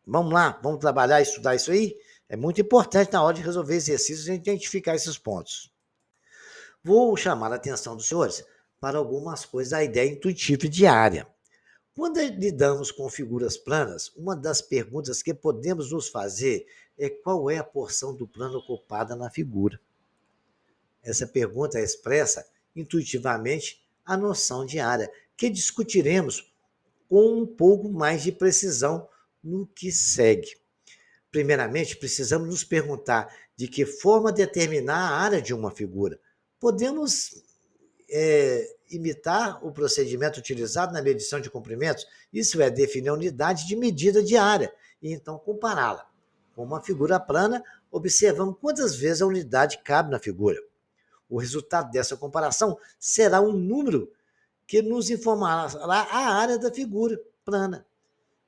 [SPEAKER 1] vamos lá, vamos trabalhar e estudar isso aí? É muito importante na hora de resolver exercícios a gente identificar esses pontos. Vou chamar a atenção dos senhores para algumas coisas da ideia intuitiva e diária. Quando lidamos com figuras planas, uma das perguntas que podemos nos fazer é qual é a porção do plano ocupada na figura. Essa pergunta expressa intuitivamente a noção de área, que discutiremos com um pouco mais de precisão no que segue. Primeiramente, precisamos nos perguntar de que forma determinar a área de uma figura. Podemos imitar o procedimento utilizado na medição de comprimentos, isso é, definir a unidade de medida de área e então compará-la. Com uma figura plana, observamos quantas vezes a unidade cabe na figura. O resultado dessa comparação será um número que nos informará a área da figura plana.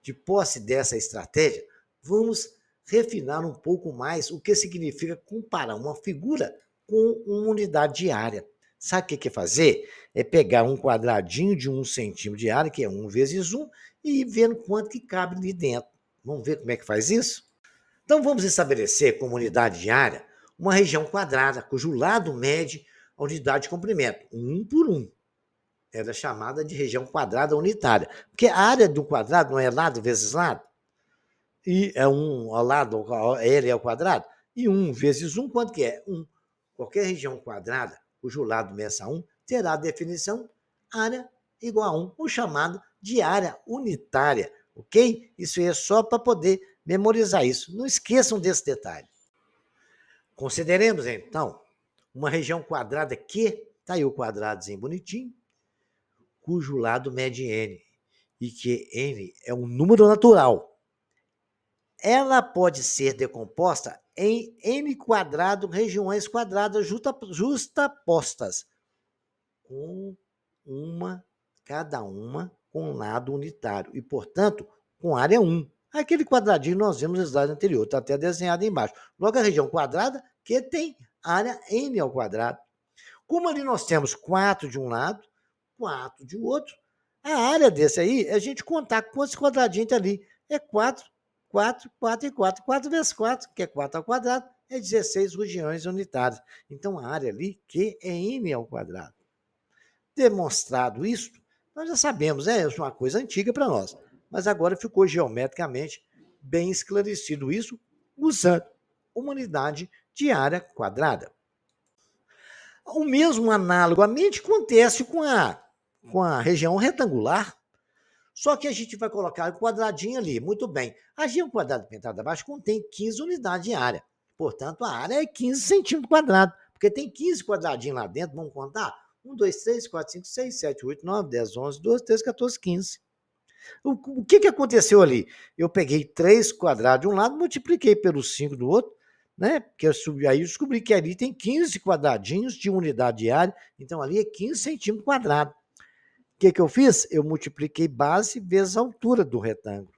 [SPEAKER 1] De posse dessa estratégia, vamos refinar um pouco mais o que significa comparar uma figura com uma unidade de área. Sabe o que é fazer? É pegar um quadradinho de 1 centímetro de área, que é 1 vezes 1, e ir vendo quanto que cabe ali dentro. Vamos ver como é que faz isso? Então, vamos estabelecer como unidade de área uma região quadrada, cujo lado mede a unidade de comprimento, 1 por 1. Era chamada de região quadrada unitária, porque a área do quadrado não é lado vezes lado? E é 1 ao lado, L ao quadrado, e 1 vezes 1, quanto que é? 1. Qualquer região quadrada, cujo lado meça 1, terá a definição área igual a 1, o chamado de área unitária, ok? Isso aí é só para poder memorizar isso. Não esqueçam desse detalhe. Consideremos, então, uma região quadrada que, está aí o quadradozinho bonitinho, cujo lado mede n, e que n é um número natural. Ela pode ser decomposta em n quadrado, regiões quadradas justapostas, com cada uma com um lado unitário, e, portanto, com área 1. Aquele quadradinho nós vimos no slide anterior, está até desenhado embaixo. Logo, a região quadrada, que tem área n ao quadrado. Como ali nós temos 4 de um lado, 4 de outro, a área desse aí, a gente contar quantos quadradinhos tem ali. É 4, 4, 4 e 4. 4 vezes 4, que é 4 ao quadrado, é 16 regiões unitárias. Então, a área ali, que é n ao quadrado. Demonstrado isso, nós já sabemos, é uma coisa antiga para nós, mas agora ficou geometricamente bem esclarecido isso, usando uma unidade de área quadrada. O mesmo analogamente acontece com a região retangular, só que a gente vai colocar o quadradinho ali, muito bem. A região quadrada pintada abaixo contém 15 unidades de área, portanto, a área é 15 centímetros quadrados, porque tem 15 quadradinhos lá dentro, vamos contar? 1, 2, 3, 4, 5, 6, 7, 8, 9, 10, 11, 12, 13, 14, 15. O que aconteceu ali? Eu peguei 3 quadrados de um lado, multipliquei pelos 5 do outro, né? Porque aí eu descobri que ali tem 15 quadradinhos de unidade de área, então ali é 15 centímetros quadrados. O que eu fiz? Eu multipliquei base vezes a altura do retângulo.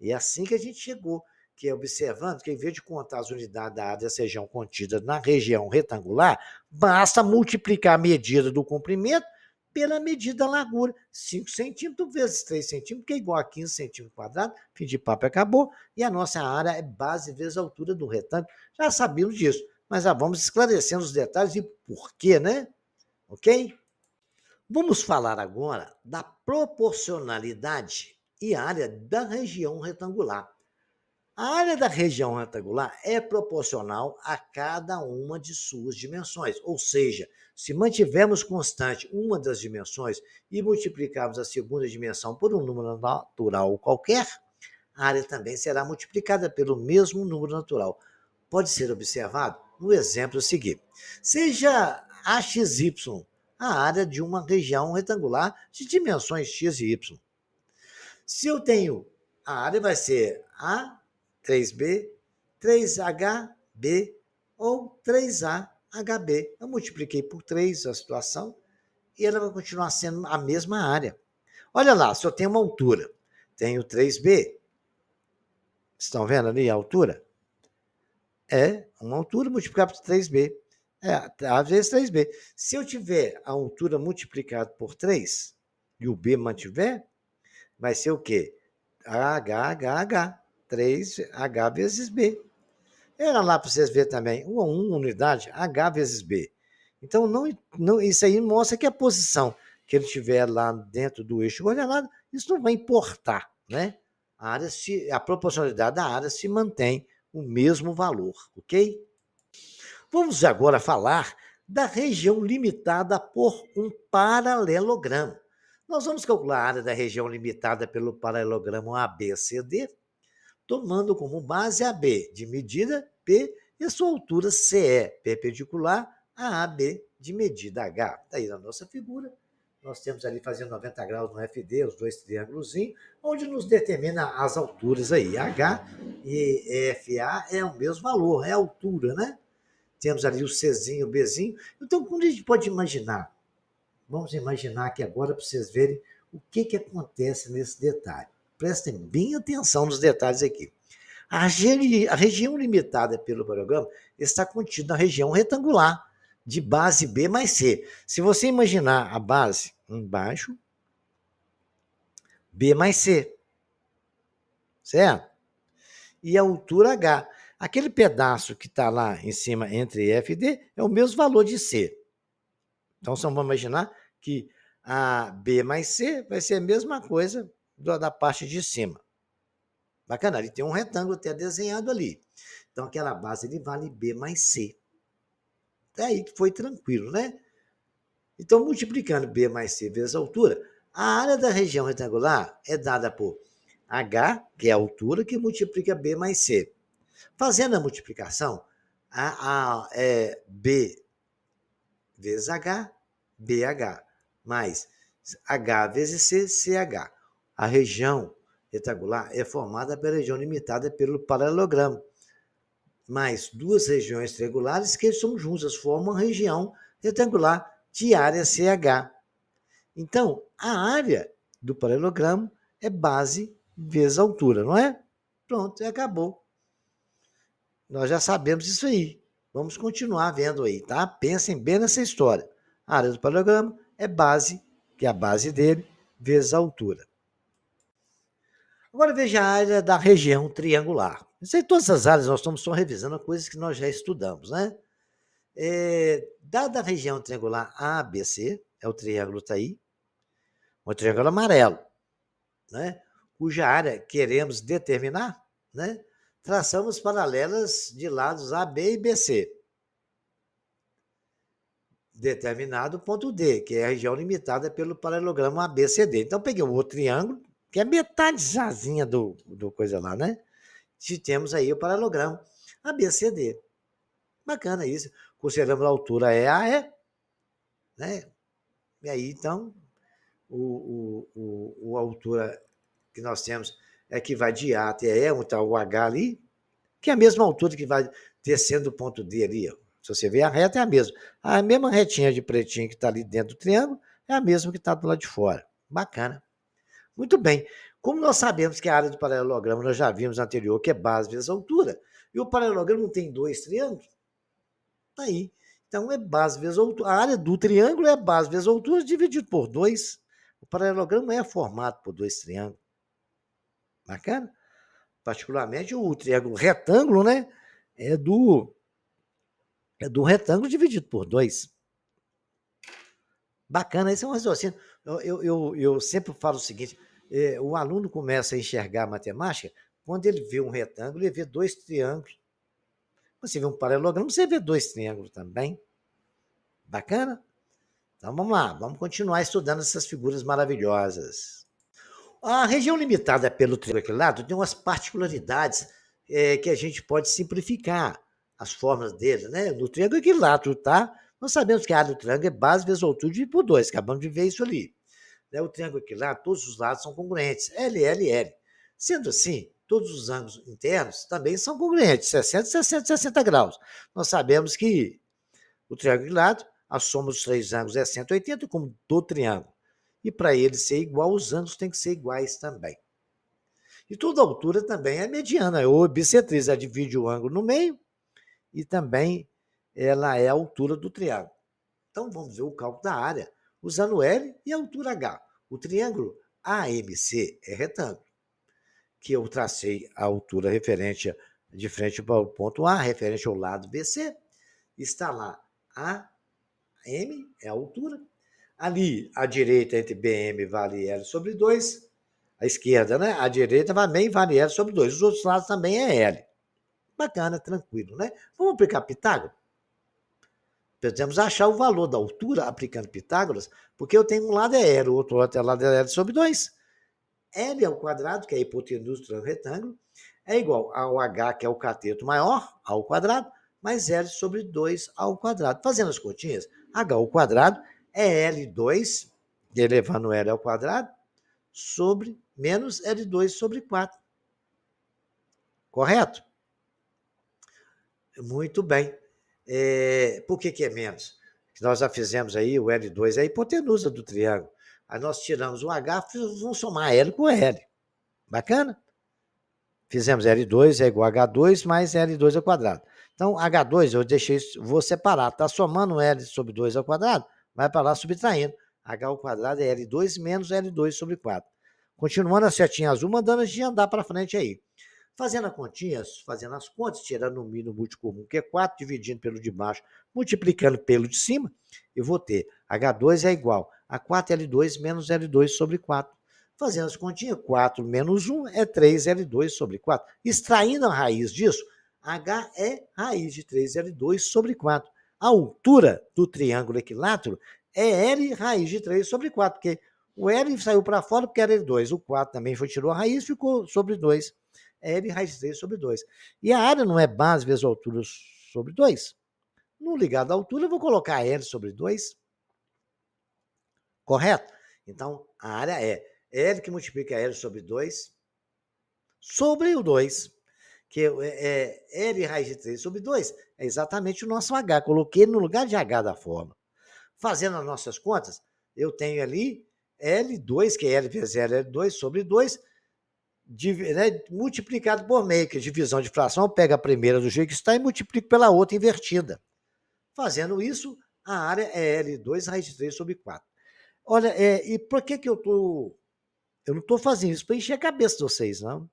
[SPEAKER 1] E é assim que a gente chegou, que é observando que, em vez de contar as unidades da área dessa região contida na região retangular, basta multiplicar a medida do comprimento pela medida da largura. 5 centímetros vezes 3 centímetros, que é igual a 15 centímetros quadrados. Fim de papo, acabou. E a nossa área é base vezes a altura do retângulo. Já sabíamos disso, mas já vamos esclarecendo os detalhes e porquê, né? Ok? Vamos falar agora da proporcionalidade e área da região retangular. A área da região retangular é proporcional a cada uma de suas dimensões, ou seja, se mantivermos constante uma das dimensões e multiplicarmos a segunda dimensão por um número natural qualquer, a área também será multiplicada pelo mesmo número natural. pode ser observado no exemplo seguinte. Seja AXY a área de uma região retangular de dimensões x e y. Se eu tenho, a área vai ser A, 3B, 3HB ou 3AHB. Eu multipliquei por 3 a situação e ela vai continuar sendo a mesma área. Olha lá, se eu tenho uma altura, tenho 3B, estão vendo ali a altura? É uma altura multiplicada por 3B. A vezes 3B. Se eu tiver a altura multiplicada por 3 e o B mantiver, vai ser o quê? HHH. 3H vezes B. Era lá para vocês verem também. 1 a 1 unidade, H vezes B. Então, isso aí mostra que a posição que ele tiver lá dentro do eixo coordenado, isso não vai importar, né? A proporcionalidade da área se mantém o mesmo valor, ok? Vamos agora falar da região limitada por um paralelogramo. Nós vamos calcular a área da região limitada pelo paralelogramo ABCD, tomando como base AB de medida P e sua altura CE, perpendicular a AB de medida H. Está aí na nossa figura. Nós temos ali fazendo 90 graus no FD, os dois triângulos, onde nos determina as alturas aí. H e FA é o mesmo valor, é a altura, né? Temos ali o Czinho, o Bzinho. Então, como a gente pode imaginar? Vamos imaginar aqui agora para vocês verem o que acontece nesse detalhe. Prestem bem atenção nos detalhes aqui. A região limitada pelo paralelogramo está contida na região retangular de base B mais C. Se você imaginar a base embaixo, B mais C, certo? E a altura H. Aquele pedaço que está lá em cima entre F e D é o mesmo valor de C. Então, vamos imaginar que a B mais C vai ser a mesma coisa da parte de cima. Bacana, ele tem um retângulo até desenhado ali. Então, aquela base ele vale B mais C. Até aí que foi tranquilo, né? Então, multiplicando B mais C vezes a altura, a área da região retangular é dada por H, que é a altura, que multiplica B mais C. Fazendo a multiplicação, B vezes H, BH, mais H vezes C, CH. A região retangular é formada pela região limitada pelo paralelogramo, mais duas regiões triangulares que são juntas, formam a região retangular de área CH. Então, a área do paralelogramo é base vezes altura, não é? Pronto, acabou. Nós já sabemos isso aí. Vamos continuar vendo aí, tá? Pensem bem nessa história. A área do paralelogramo é base, que é a base dele, vezes a altura. Agora veja a área da região triangular. Em todas essas áreas nós estamos só revisando coisas que nós já estudamos, né? Dada a região triangular ABC, é o triângulo está aí, um triângulo amarelo, né? Cuja área queremos determinar, né? Traçamos paralelas de lados AB e BC. Determinado ponto D, que é a região limitada pelo paralelogramo ABCD. Então, peguei um outro triângulo, que é metadezinha do coisa lá, né? E temos aí o paralelogramo ABCD. Bacana isso. Consideramos a altura EAE, né? E aí, então, a altura que nós temos é que vai de A até E, onde está o H ali, que é a mesma altura que vai descendo o ponto D ali. Ó. Se você ver a reta, é a mesma. A mesma retinha de pretinho que está ali dentro do triângulo é a mesma que está do lado de fora. Bacana. Muito bem. Como nós sabemos que a área do paralelogramo, nós já vimos anterior, que é base vezes altura, e o paralelogramo não tem dois triângulos, tá aí. Então, é base vezes altura. A área do triângulo é base vezes altura dividido por 2. O paralelogramo é formado por dois triângulos. Bacana? Particularmente o triângulo retângulo, né? É do retângulo dividido por 2. Bacana, esse é um raciocínio. Eu sempre falo o seguinte: o aluno começa a enxergar a matemática quando ele vê um retângulo e vê dois triângulos. Você vê um paralelogramo, você vê dois triângulos também. Bacana? Então vamos lá, vamos continuar estudando essas figuras maravilhosas. A região limitada pelo triângulo equilátero tem umas particularidades que a gente pode simplificar. as formas dele, né? No triângulo equilátero, tá? Nós sabemos que a área do triângulo é base vezes altura dividido por 2, acabamos de ver isso ali. Né? O triângulo equilátero, todos os lados são congruentes, L, L, L. Sendo assim, todos os ângulos internos também são congruentes, 60, 60, 60 graus. Nós sabemos que o triângulo equilátero, a soma dos três ângulos é 180, como do triângulo. E para ele ser igual, os ângulos têm que ser iguais também. E toda altura também é mediana, ou bissetriz, ela divide o ângulo no meio e também ela é a altura do triângulo. Então vamos ver o cálculo da área usando L e a altura H. O triângulo AMC é retângulo, que eu tracei a altura referente de frente para o ponto A, referente ao lado BC. Está lá AM, é a altura. Ali, a direita entre BM vale L sobre 2. A esquerda, né? A direita também vale L sobre 2. Os outros lados também é L. Bacana, tranquilo, né? Vamos aplicar Pitágoras? Podemos achar o valor da altura aplicando Pitágoras, porque eu tenho um lado é L, o outro lado é L sobre 2. L ao quadrado, que é a hipotenusa do retângulo, é igual ao H, que é o cateto maior, ao quadrado, mais L sobre 2 ao quadrado. Fazendo as continhas, H ao quadrado é L2, elevando L ao quadrado, sobre menos L2 sobre 4. Correto? Muito bem. Por que é menos? Nós já fizemos aí o L2, é a hipotenusa do triângulo. Aí nós tiramos o H, vamos somar L com L. Bacana? Fizemos L2 é igual a H2 mais L2 ao quadrado. Então, H2 eu deixei, vou separar. Está somando L sobre 2 ao quadrado, vai para lá subtraindo. H ao quadrado é L2 menos L2 sobre 4. Continuando a setinha azul, mandando a gente andar para frente aí. Fazendo as contas, tirando o mínimo múltiplo comum, que é 4, dividindo pelo de baixo, multiplicando pelo de cima, eu vou ter H2 é igual a 4L2 menos L2 sobre 4. Fazendo as continhas, 4 menos 1 é 3L2 sobre 4. Extraindo a raiz disso, H é raiz de 3L2 sobre 4. A altura do triângulo equilátero é L raiz de 3 sobre 4, porque o L saiu para fora porque era L2. O 4 também tirou a raiz, ficou sobre 2. L raiz de 3 sobre 2. E a área não é base vezes altura sobre 2. No ligado à altura, eu vou colocar L sobre 2. Correto? Então, a área é L que multiplica L sobre 2 sobre o 2, que é L raiz de 3 sobre 2, é exatamente o nosso H. Coloquei no lugar de H da forma. Fazendo as nossas contas, eu tenho ali L2, que é L vezes L2 sobre 2, multiplicado por meio, que é divisão de fração, pega a primeira do jeito que está e multiplico pela outra invertida. Fazendo isso, a área é L2 raiz de 3 sobre 4. Olha, e por que eu não estou fazendo isso para encher a cabeça de vocês, não.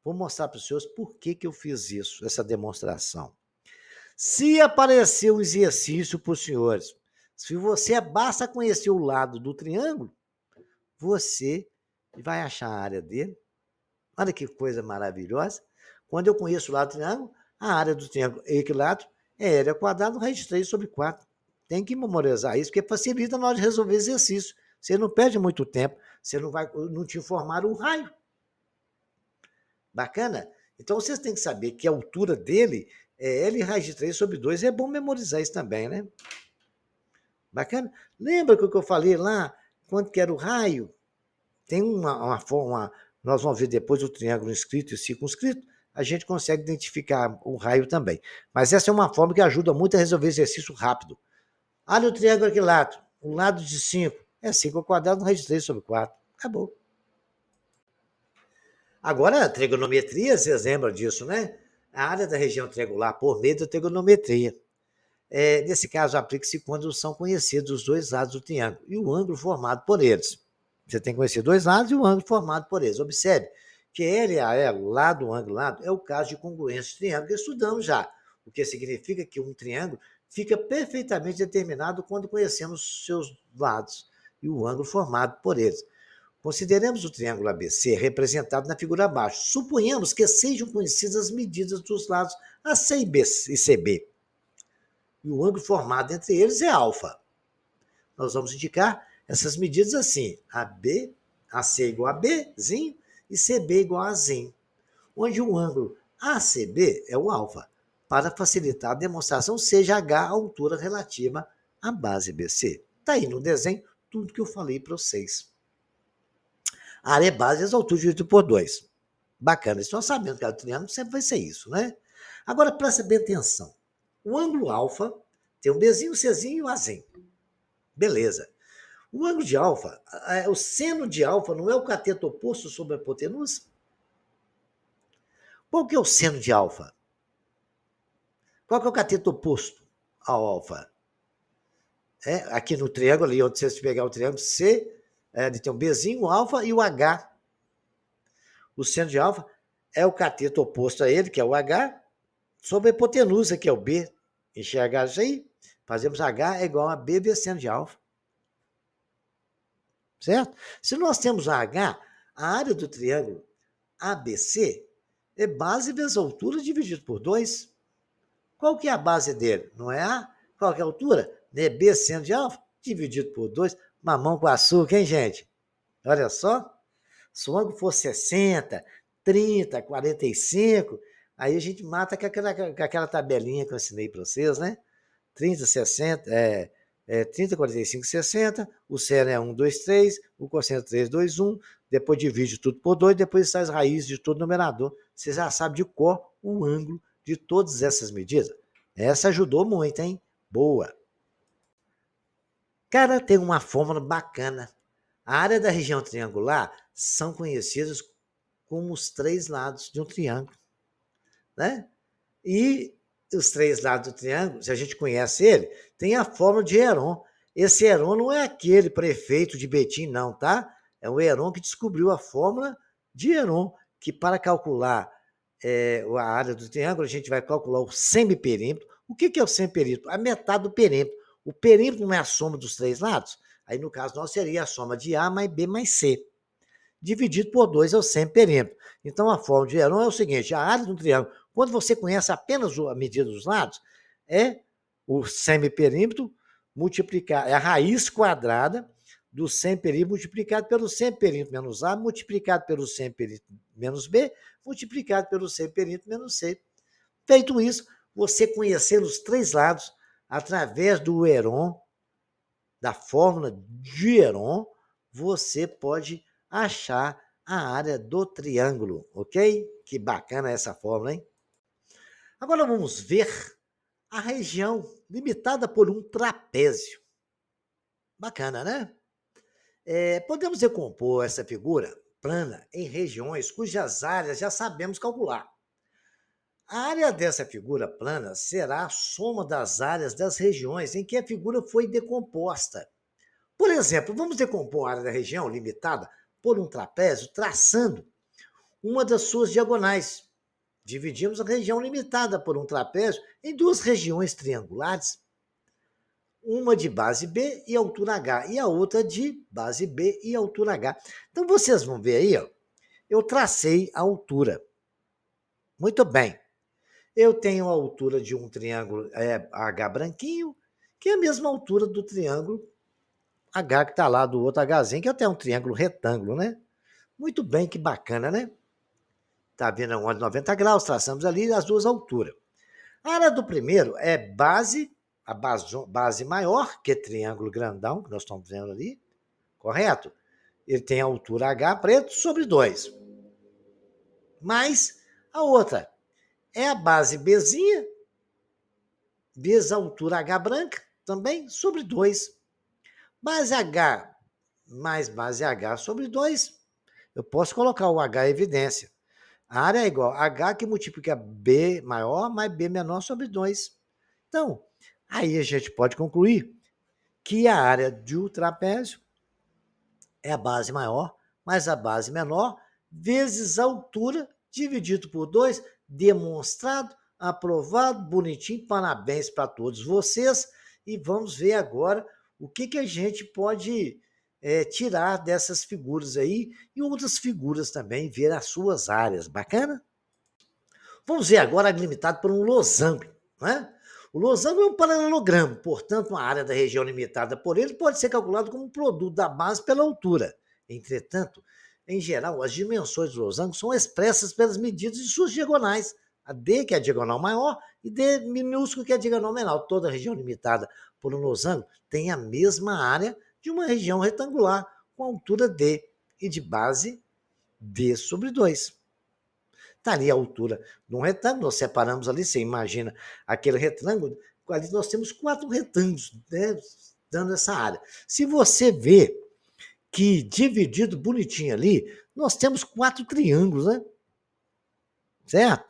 [SPEAKER 1] Vou mostrar para os senhores por que eu fiz isso, essa demonstração. Se aparecer o exercício para os senhores, se você basta conhecer o lado do triângulo, você vai achar a área dele. Olha que coisa maravilhosa. Quando eu conheço o lado do triângulo, a área do triângulo equilátero é L ao quadrado raiz de 3 sobre 4. Tem que memorizar isso, porque facilita na hora de resolver exercício. Você não perde muito tempo, você não te informar o raio. Bacana? Então, vocês têm que saber que a altura dele é L raiz de 3 sobre 2. É bom memorizar isso também, né? Bacana? Lembra que o que eu falei lá, quanto que era o raio? Tem uma forma, nós vamos ver depois o triângulo inscrito e circunscrito, a gente consegue identificar o raio também. Mas essa é uma forma que ajuda muito a resolver exercício rápido. Olha o triângulo equilátero, o lado de 5 é 5 ao quadrado raiz de 3 sobre 4. Acabou. Agora, a trigonometria, vocês lembram disso, né? A área da região triangular por meio da trigonometria. Nesse caso, aplica-se quando são conhecidos os dois lados do triângulo e o ângulo formado por eles. Você tem que conhecer dois lados e o ângulo formado por eles. Observe que L a L, lado, ângulo, lado, é o caso de congruência de triângulo que estudamos já, o que significa que um triângulo fica perfeitamente determinado quando conhecemos seus lados e o ângulo formado por eles. Consideremos o triângulo ABC representado na figura abaixo. Suponhamos que sejam conhecidas as medidas dos lados AC e CB. E o ângulo formado entre eles é alfa. Nós vamos indicar essas medidas assim: AC igual a Bzinho e CB igual a Zinho. Onde o ângulo ACB é o alfa. para facilitar a demonstração, seja H a altura relativa à base BC. Está aí no desenho tudo que eu falei para vocês. A área é base vezes a altura dividido por 2. Bacana, estão sabendo que o triângulo sempre vai ser isso, né? Agora, presta bem atenção. O ângulo alfa tem um Bzinho, um Czinho e um Azinho. Beleza. O ângulo de alfa, o seno de alfa não é o cateto oposto sobre a hipotenusa? Qual que é o seno de alfa? Qual que é o cateto oposto ao alfa? Aqui no triângulo, ali onde você pegar o triângulo C, ele tem um Bzinho, o alfa e o H. O seno de alfa é o cateto oposto a ele, que é o H, sobre a hipotenusa, que é o B. Enxergar isso aí? Fazemos H é igual a B vezes seno de alfa. Certo? Se nós temos a H, a área do triângulo ABC é base vezes altura dividido por 2. Qual que é a base dele? Não é A? Qual que é a altura? É B seno de alfa dividido por 2. Mamão com açúcar, hein, gente? Olha só. Se o ângulo for 60, 30, 45, aí a gente mata com aquela tabelinha que eu ensinei para vocês, né? 30, 60, 30, 45, 60, o seno é 1, 2, 3, o cosseno 3, 2, 1, depois divide tudo por 2, depois sai as raízes de todo numerador. Você já sabe de cor o ângulo de todas essas medidas. Essa ajudou muito, hein? Boa! Cara, tem uma fórmula bacana. A área da região triangular são conhecidas como os 3 lados de um triângulo, né? E os 3 lados do triângulo, se a gente conhece ele, tem a fórmula de Heron. Esse Heron não é aquele prefeito de Betim, não, tá? É o Heron que descobriu a fórmula de Heron, que para calcular a área do triângulo, a gente vai calcular o semiperímetro. O que é o semiperímetro? A metade do perímetro. O perímetro não é a soma dos 3 lados? Aí, no caso nosso, seria a soma de A mais B mais C. Dividido por 2 é o semiperímetro. Então, a fórmula de Heron é o seguinte: a área do triângulo, quando você conhece apenas a medida dos lados, é o semiperímetro multiplicar, é a raiz quadrada do semiperímetro multiplicado pelo semiperímetro menos A, multiplicado pelo semiperímetro menos B, multiplicado pelo semiperímetro menos C. Feito isso, você conhecendo os 3 lados, através do Heron, da fórmula de Heron, você pode achar a área do triângulo, ok? Que bacana essa fórmula, hein? Agora vamos ver a região limitada por um trapézio. Bacana, né? Podemos decompor essa figura plana em regiões cujas áreas já sabemos calcular. A área dessa figura plana será a soma das áreas das regiões em que a figura foi decomposta. Por exemplo, vamos decompor a área da região limitada por um trapézio traçando uma das suas diagonais. Dividimos a região limitada por um trapézio em 2 regiões triangulares, uma de base B e altura H, e a outra de base B e altura H. Então, vocês vão ver aí, ó, eu tracei a altura. Muito bem. Eu tenho a altura de um triângulo H branquinho, que é a mesma altura do triângulo H que está lá do outro Hzinho, que é até um triângulo retângulo, né? Muito bem, que bacana, né? Está vendo um ângulo de 90 graus, traçamos ali as 2 alturas. A área do primeiro é a base maior, que é triângulo grandão, que nós estamos vendo ali, correto? Ele tem a altura H preto sobre 2. Mas a outra é a base Bzinha, vezes a altura H branca, também sobre 2. Base H mais base H sobre 2, eu posso colocar o H em evidência. A área é igual a H que multiplica B maior mais B menor sobre 2. Então, aí a gente pode concluir que a área de um trapézio é a base maior mais a base menor vezes a altura dividido por 2, demonstrado, aprovado, bonitinho. Parabéns para todos vocês. E vamos ver agora o que a gente pode tirar dessas figuras aí e outras figuras também, ver as suas áreas. Bacana? Vamos ver agora limitado por um losango, né? O losango é um paralelogramo, portanto, uma área da região limitada por ele pode ser calculado como um produto da base pela altura. Entretanto, em geral, as dimensões do losango são expressas pelas medidas de suas diagonais. A D, que é a diagonal maior, e D minúsculo, que é a diagonal menor. Toda região limitada por um losango tem a mesma área de uma região retangular, com altura D e de base D sobre 2. Está ali a altura de um retângulo, nós separamos ali, você imagina aquele retângulo, ali nós temos 4 retângulos, né, dando essa área. Se você vê que dividido bonitinho ali, nós temos 4 triângulos, né? Certo?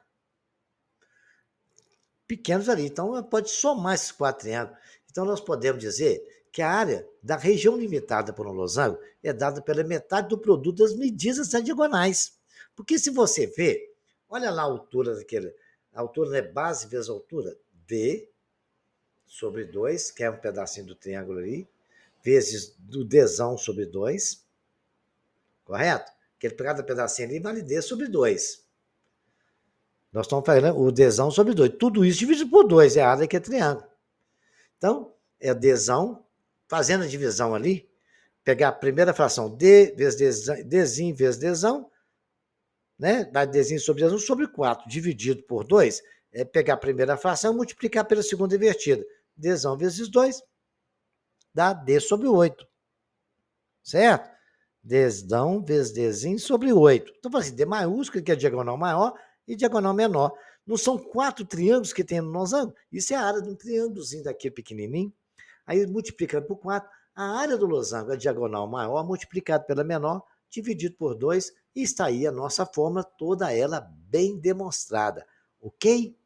[SPEAKER 1] Pequenos ali. Então, pode somar esses 4 triângulos. Então, nós podemos dizer que a área da região limitada por um losango é dada pela metade do produto das medidas das diagonais. Porque se você vê, olha lá a altura daquele, a altura é base vezes a altura, D sobre 2, que é um pedacinho do triângulo ali, vezes do Dzão sobre 2, correto? Aquele cada pedacinho ali vale D sobre 2. Nós estamos falando o Dzão sobre 2. Tudo isso dividido por 2 é a área que é triângulo. Então, é Dzão, fazendo a divisão ali, pegar a primeira fração, D vezes Dzinho vezes Dzão, né? Dá Dzinho sobre Dzão sobre 4, dividido por 2, é pegar a primeira fração e multiplicar pela segunda invertida. Dzão vezes 2 dá D sobre 8. Certo? Dzão vezes Dzinho sobre 8. Então, assim, D maiúsculo, que é a diagonal maior, e diagonal menor. Não são 4 triângulos que tem no losango? Isso é a área de um triângulozinho daquele pequenininho. Aí, multiplicando por 4, a área do losango, a diagonal maior, multiplicado pela menor, dividido por 2, e está aí a nossa fórmula, toda ela bem demonstrada. Ok?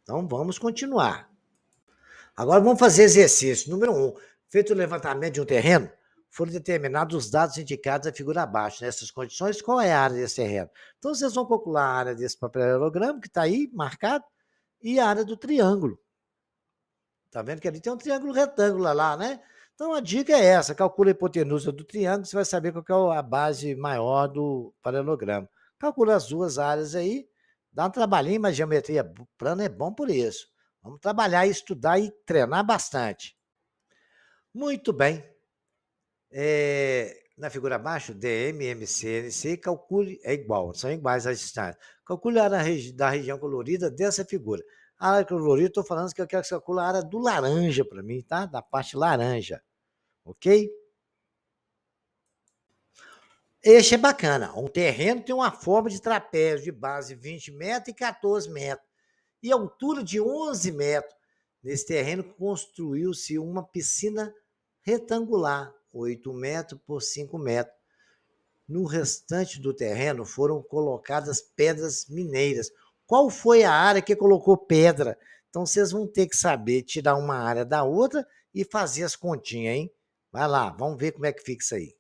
[SPEAKER 1] Então, vamos continuar. Agora, vamos fazer exercício. Número 1. Feito o levantamento de um terreno, foram determinados os dados indicados na figura abaixo. Nessas condições, qual é a área desse terreno? Então, vocês vão calcular a área desse paralelogramo, que está aí marcado, e a área do triângulo. Está vendo que ali tem um triângulo retângulo lá, né? Então, a dica é essa: calcula a hipotenusa do triângulo, você vai saber qual é a base maior do paralelogramo. Calcula as duas áreas aí, dá um trabalhinho, mas geometria plana é bom por isso. Vamos trabalhar, estudar e treinar bastante. Muito bem. Na figura abaixo, DM, MC, NC, calcule, é igual, são iguais as distâncias. Calcule a área da região colorida dessa figura. A área colorida, estou falando que eu quero que você calcule a área do laranja para mim, tá? Da parte laranja, ok? Este é bacana. Um terreno tem uma forma de trapézio de base 20 metros e 14 metros. E altura de 11 metros. Nesse terreno construiu-se uma piscina retangular, 8 metros por 5 metros. No restante do terreno foram colocadas pedras mineiras. Qual foi a área que colocou pedra? Então, vocês vão ter que saber tirar uma área da outra e fazer as continhas, hein? Vai lá, vamos ver como é que fica isso aí.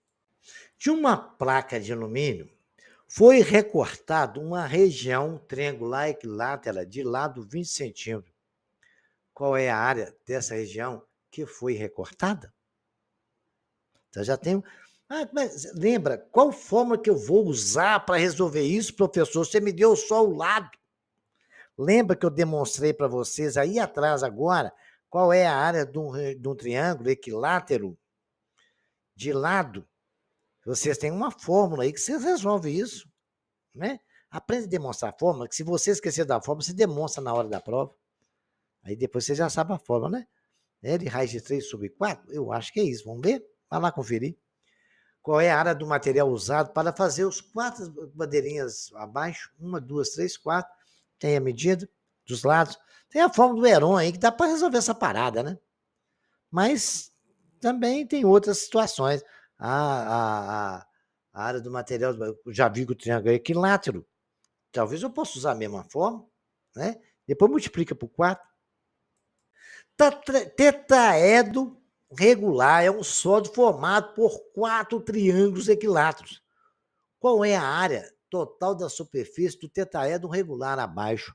[SPEAKER 1] De uma placa de alumínio, foi recortado uma região triangular equilátera de lado 20 centímetros. Qual é a área dessa região que foi recortada? Então, já tem. Mas lembra, qual forma que eu vou usar para resolver isso, professor? Você me deu só o lado. Lembra que eu demonstrei para vocês aí atrás agora qual é a área de um triângulo equilátero de lado? Vocês têm uma fórmula aí que vocês resolvem isso, né? Aprende a demonstrar a fórmula, que se você esquecer da fórmula, você demonstra na hora da prova. Aí depois você já sabe a fórmula, né? De raiz de 3 sobre 4, eu acho que é isso. Vamos ver? Vai lá conferir. Qual é a área do material usado para fazer os 4 bandeirinhas abaixo? 1, 2, 3, 4. Tem a medida dos lados. Tem a fórmula do Heron aí, que dá para resolver essa parada, né? Mas também tem outras situações. A área do material, eu já vi que o triângulo é equilátero. Talvez eu possa usar a mesma forma, né? Depois multiplica por 4. Tetraedro regular é um sólido formado por 4 triângulos equiláteros. Qual é a área total da superfície do tetraedro regular abaixo?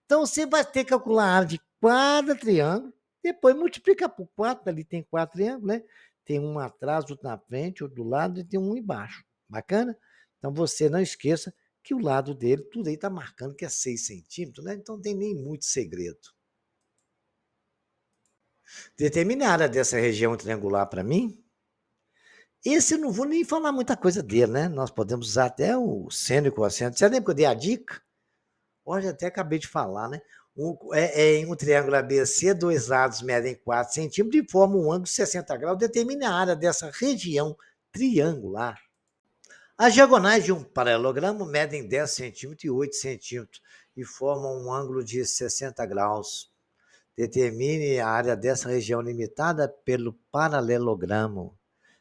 [SPEAKER 1] Então, você vai ter que calcular a área de cada triângulo, depois multiplica por 4, ali tem 4 triângulos, né? Tem um atrás, outro na frente, outro do lado e tem um embaixo. Bacana? Então, você não esqueça que o lado dele, tudo aí está marcando que é 6 centímetros, né? Então, não tem nem muito segredo. Determine a área dessa região triangular para mim. Esse eu não vou nem falar muita coisa dele, né? Nós podemos usar até o seno e cosseno. Você lembra que eu dei a dica? Olha, até acabei de falar, né? Em um triângulo ABC, dois lados medem 4 centímetros e formam um ângulo de 60 graus. Determine a área dessa região triangular. As diagonais de um paralelogramo medem 10 centímetros e 8 centímetros e formam um ângulo de 60 graus. Determine a área dessa região limitada pelo paralelogramo.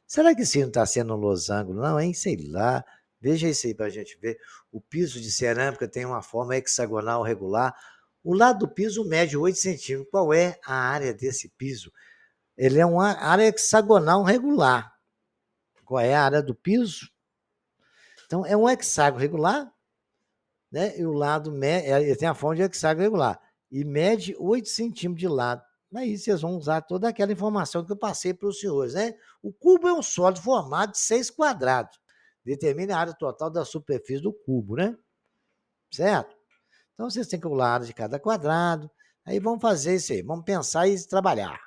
[SPEAKER 1] Será que isso não está sendo um losango? Não, hein? Sei lá. Veja isso aí para a gente ver. O piso de cerâmica tem uma forma hexagonal regular. O lado do piso mede 8 centímetros. Qual é a área desse piso? Ele é uma área hexagonal regular. Qual é a área do piso? Então, é um hexágono regular, né? E o lado ele tem a forma de hexágono regular. E mede 8 centímetros de lado. Aí vocês vão usar toda aquela informação que eu passei para os senhores, né? O cubo é um sólido formado de 6 quadrados. Determine a área total da superfície do cubo, né? Certo? Então, vocês têm que calcular a área de cada quadrado. Aí vamos fazer isso aí. Vamos pensar e trabalhar.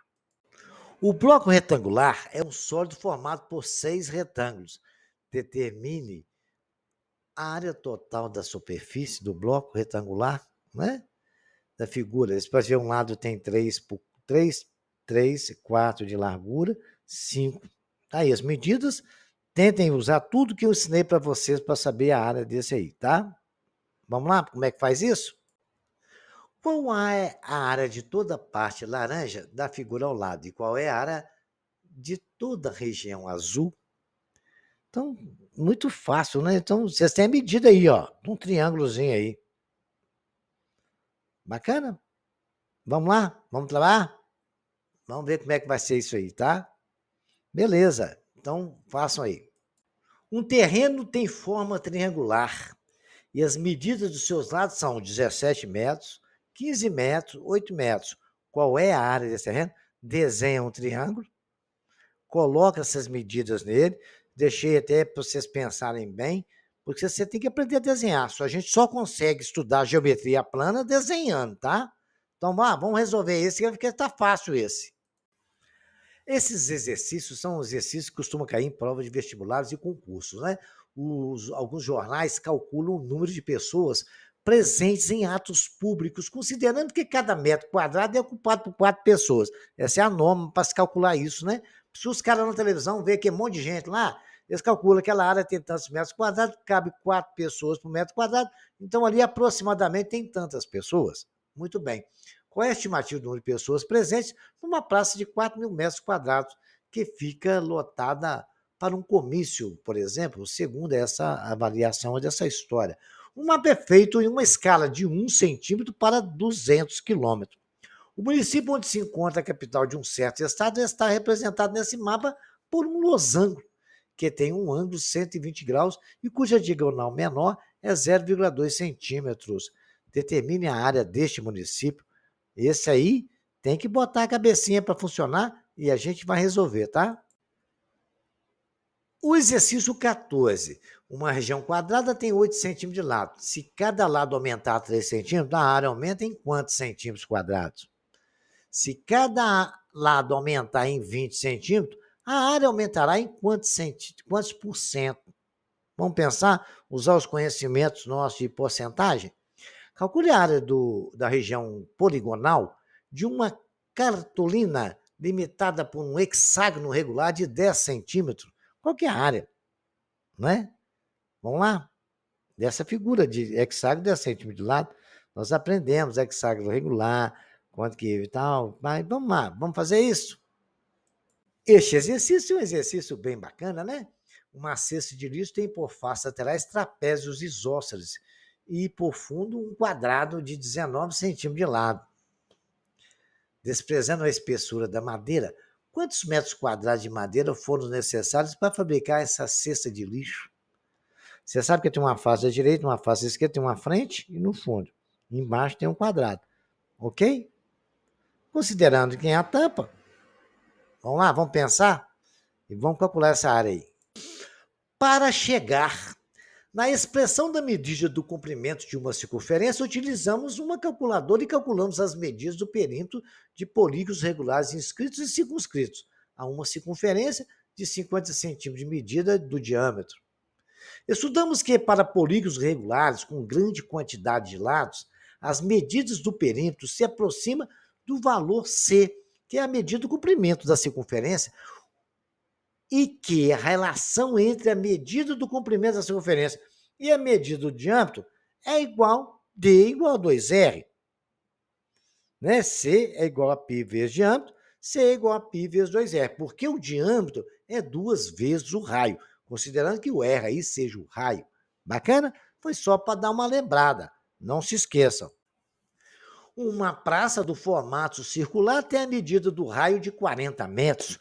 [SPEAKER 1] O bloco retangular é um sólido formado por 6 retângulos. Determine a área total da superfície do bloco retangular, né? Da figura. Você pode ver, um lado tem 3 por 3, 3, 4 de largura, 5. Aí as medidas, tentem usar tudo que eu ensinei para vocês para saber a área desse aí, tá? Vamos lá? Como é que faz isso? Qual é a área de toda a parte laranja da figura ao lado? E qual é a área de toda a região azul? Então, muito fácil, né? Então, vocês têm a medida aí, ó, um triângulozinho aí. Bacana? Vamos lá? Vamos trabalhar? Vamos ver como é que vai ser isso aí, tá? Beleza. Então, façam aí. Um terreno tem forma triangular e as medidas dos seus lados são 17 metros, 15 metros, 8 metros. Qual é a área desse terreno? Desenha um triângulo, coloca essas medidas nele. Deixei até para vocês pensarem bem, porque você tem que aprender a desenhar. A gente só consegue estudar geometria plana desenhando, tá? Então, vamos resolver esse, porque está fácil esse. Esses exercícios são exercícios que costumam cair em provas de vestibulares e concursos, né? Alguns jornais calculam o número de pessoas presentes em atos públicos, considerando que cada metro quadrado é ocupado por 4 pessoas. Essa é a norma para se calcular isso, né? Se os caras na televisão vêem que é um monte de gente lá, eles calculam que aquela área tem tantos metros quadrados, cabe 4 pessoas por metro quadrado, então ali aproximadamente tem tantas pessoas. Muito bem. Qual é a estimativa do número de pessoas presentes numa praça de 4.000 metros quadrados, que fica lotada para um comício, por exemplo, segundo essa avaliação dessa história? O mapa é feito em uma escala de 1 centímetro para 200 quilômetros. O município onde se encontra a capital de um certo estado está representado nesse mapa por um losango, que tem um ângulo de 120 graus e cuja diagonal menor é 0,2 centímetros. Determine a área deste município. Esse aí tem que botar a cabecinha para funcionar e a gente vai resolver, tá? O exercício 14. Uma região quadrada tem 8 centímetros de lado. Se cada lado aumentar 3 centímetros, a área aumenta em quantos centímetros quadrados? Se cada lado aumentar em 20 centímetros, a área aumentará em quantos por cento? Vamos pensar, usar os conhecimentos nossos de porcentagem? Calcule a área da região poligonal de uma cartolina limitada por um hexágono regular de 10 centímetros. Qual que é a área? Não é? Vamos lá? Dessa figura de hexágono 10 centímetros de lado, nós aprendemos hexágono regular, quanto que e tal, mas vamos lá, vamos fazer isso? Este exercício é um exercício bem bacana, né? Uma cesta de lixo tem por face laterais trapézios isósceles e por fundo um quadrado de 19 centímetros de lado. Desprezando a espessura da madeira, quantos metros quadrados de madeira foram necessários para fabricar essa cesta de lixo? Você sabe que tem uma face à direita, uma face à esquerda, tem uma frente e no fundo. Embaixo tem um quadrado. Ok? Considerando quem é a tampa, vamos lá, vamos pensar e vamos calcular essa área aí. Para chegar na expressão da medida do comprimento de uma circunferência, utilizamos uma calculadora e calculamos as medidas do perímetro de polígonos regulares inscritos e circunscritos a uma circunferência de 50 centímetros de medida do diâmetro. Estudamos que para polígonos regulares com grande quantidade de lados, as medidas do perímetro se aproximam do valor C, que é a medida do comprimento da circunferência, e que a relação entre a medida do comprimento da circunferência e a medida do diâmetro é igual D igual a 2R. Né? C é igual a π vezes diâmetro, C é igual a π vezes 2R, porque o diâmetro é 2 vezes o raio, considerando que o R aí seja o raio. Bacana? Foi só para dar uma lembrada. Não se esqueçam. Uma praça do formato circular tem a medida do raio de 40 metros.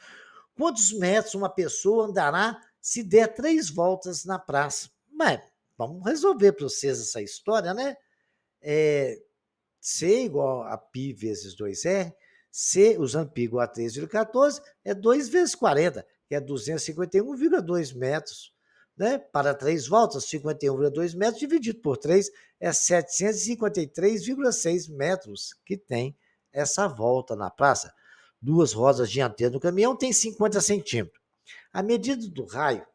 [SPEAKER 1] Quantos metros uma pessoa andará se der 3 voltas na praça? Mas vamos resolver para vocês essa história, né? C igual a π vezes 2R, C, usando π igual a 3,14, é 2 vezes 40, que é 251,2 metros. Né? Para 3 voltas, 51,2 metros dividido por 3 é 753,6 metros que tem essa volta na praça. 2 rodas dianteiras do caminhão tem 50 centímetros. A medida do raio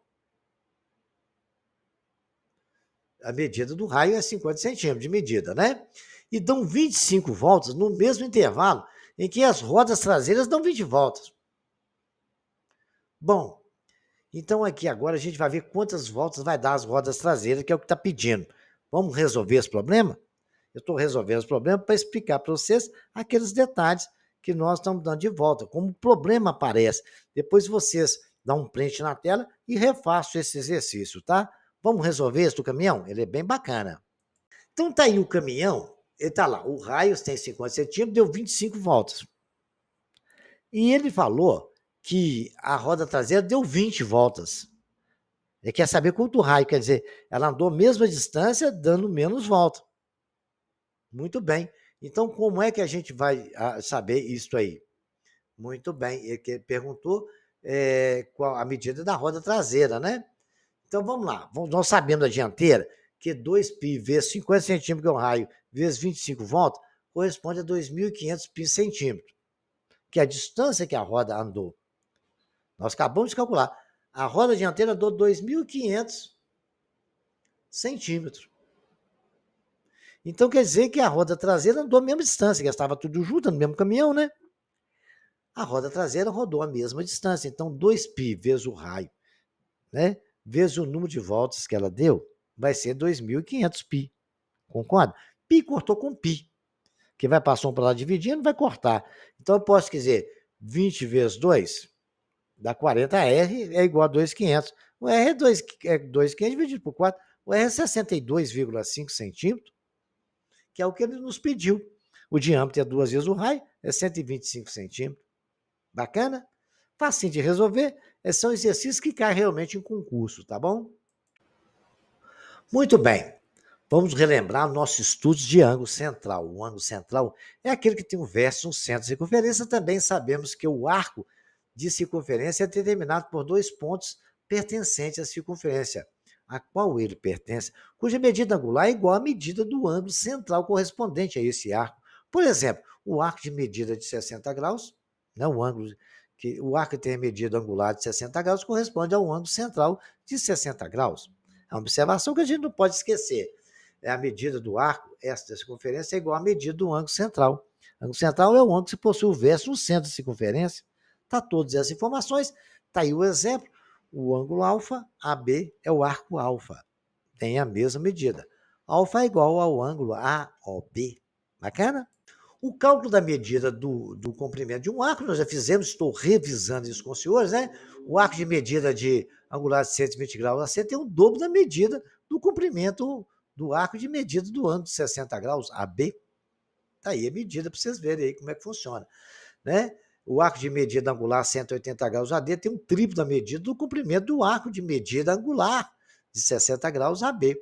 [SPEAKER 1] é 50 centímetros de medida, né? E dão 25 voltas no mesmo intervalo em que as rodas traseiras dão 20 voltas. Bom, então aqui agora a gente vai ver quantas voltas vai dar as rodas traseiras, que é o que está pedindo. Vamos resolver esse problema? Eu estou resolvendo esse problema para explicar para vocês aqueles detalhes que nós estamos dando de volta, como o problema aparece. Depois vocês dão um print na tela e refaçam esse exercício, tá? Vamos resolver esse do caminhão? Ele é bem bacana. Então tá aí o caminhão, ele tá lá, o raio tem 50 centímetros, deu 25 voltas. E ele falou que a roda traseira deu 20 voltas. Ele quer saber quanto raio, quer dizer, ela andou a mesma distância, dando menos volta. Muito bem. Então, como é que a gente vai saber isso aí? Muito bem. Ele perguntou qual a medida da roda traseira, né? Então, vamos lá. Nós sabemos a dianteira que 2π vezes 50 centímetros, que é o raio, vezes 25 voltas, corresponde a 2.500 π centímetros, que é a distância que a roda andou. Nós acabamos de calcular. A roda dianteira andou 2.500 centímetros. Então, quer dizer que a roda traseira andou a mesma distância, que estava tudo junto, no mesmo caminhão, né? A roda traseira rodou a mesma distância. Então, 2π vezes o raio, né? Vezes o número de voltas que ela deu, vai ser 2.500 π. Concorda? Π cortou com π, que vai passar um para lá dividindo, vai cortar. Então, eu posso dizer 20 vezes 2 dá 40R, é igual a 2.500. O R é 2.500 dividido por 4. O R é 62,5 centímetros, que é o que ele nos pediu. O diâmetro é 2 vezes o raio, é 125 centímetros. Bacana? Facinho de resolver. São exercícios que caem realmente em concurso, tá bom? Muito bem. Vamos relembrar nossos estudos de ângulo central. O ângulo central é aquele que tem um vértice no centro de circunferência. Também sabemos que o arco de circunferência é determinado por 2 pontos pertencentes à circunferência, a qual ele pertence, cuja medida angular é igual à medida do ângulo central correspondente a esse arco. Por exemplo, o arco de medida de 60 graus, né, o arco que tem a medida angular de 60 graus corresponde ao ângulo central de 60 graus. É uma observação que a gente não pode esquecer. A medida do arco, essa da circunferência, é igual à medida do ângulo central. O ângulo central é o ângulo que possui o vértice no centro da circunferência. Tá todas essas informações. Tá aí o exemplo. O ângulo alfa, AB, é o arco alfa. Tem a mesma medida. Alfa é igual ao ângulo AOB. Bacana? O cálculo da medida do comprimento de um arco, nós já fizemos, estou revisando isso com os senhores, né? O arco de medida de angular de 120 graus AC tem o dobro da medida do comprimento do arco de medida do ângulo de 60 graus, AB. Está aí a medida para vocês verem aí como é que funciona. Né? O arco de medida angular 180 graus AD tem um triplo da medida do comprimento do arco de medida angular de 60 graus AB.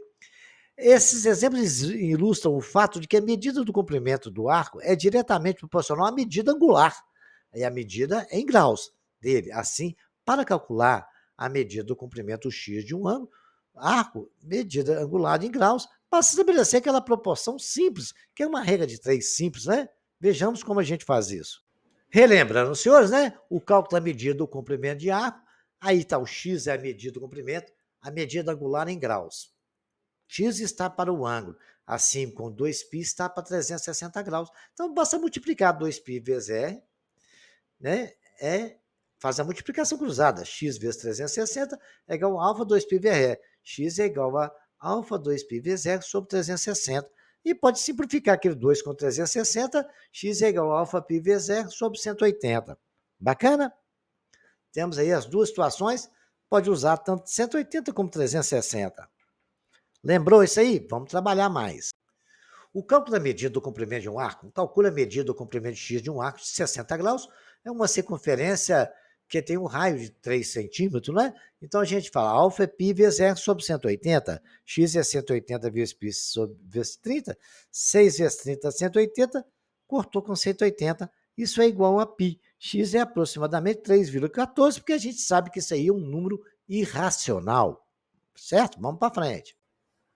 [SPEAKER 1] Esses exemplos ilustram o fato de que a medida do comprimento do arco é diretamente proporcional à medida angular, e a medida é em graus dele. Assim, para calcular a medida do comprimento x de um ângulo, arco, medida angular em graus, basta estabelecer aquela proporção simples, que é uma regra de 3 simples, né? Vejamos como a gente faz isso. Relembrando, senhores, né? O cálculo da medida do comprimento de arco, aí está o x, é a medida do comprimento, a medida angular em graus. X está para o ângulo, assim com 2π está para 360 graus. Então, basta multiplicar 2π vezes R, né? Faz a multiplicação cruzada. X vezes 360 é igual a alfa 2π vezes R. X é igual a alfa 2π vezes R sobre 360. E pode simplificar aquele 2 com 360, x é igual a alfa π vezes R sobre 180. Bacana? Temos aí as duas situações, pode usar tanto 180 como 360. Lembrou isso aí? Vamos trabalhar mais. O cálculo da medida do comprimento de um arco, calcula a medida do comprimento de x de um arco de 60 graus, é uma circunferência que tem um raio de 3 centímetros, né? Então a gente fala alfa é π vezes R sobre 180, x é 180 vezes π vezes 30, 6 vezes 30 180, cortou com 180, isso é igual a π. X é aproximadamente 3,14, porque a gente sabe que isso aí é um número irracional, certo? Vamos para frente.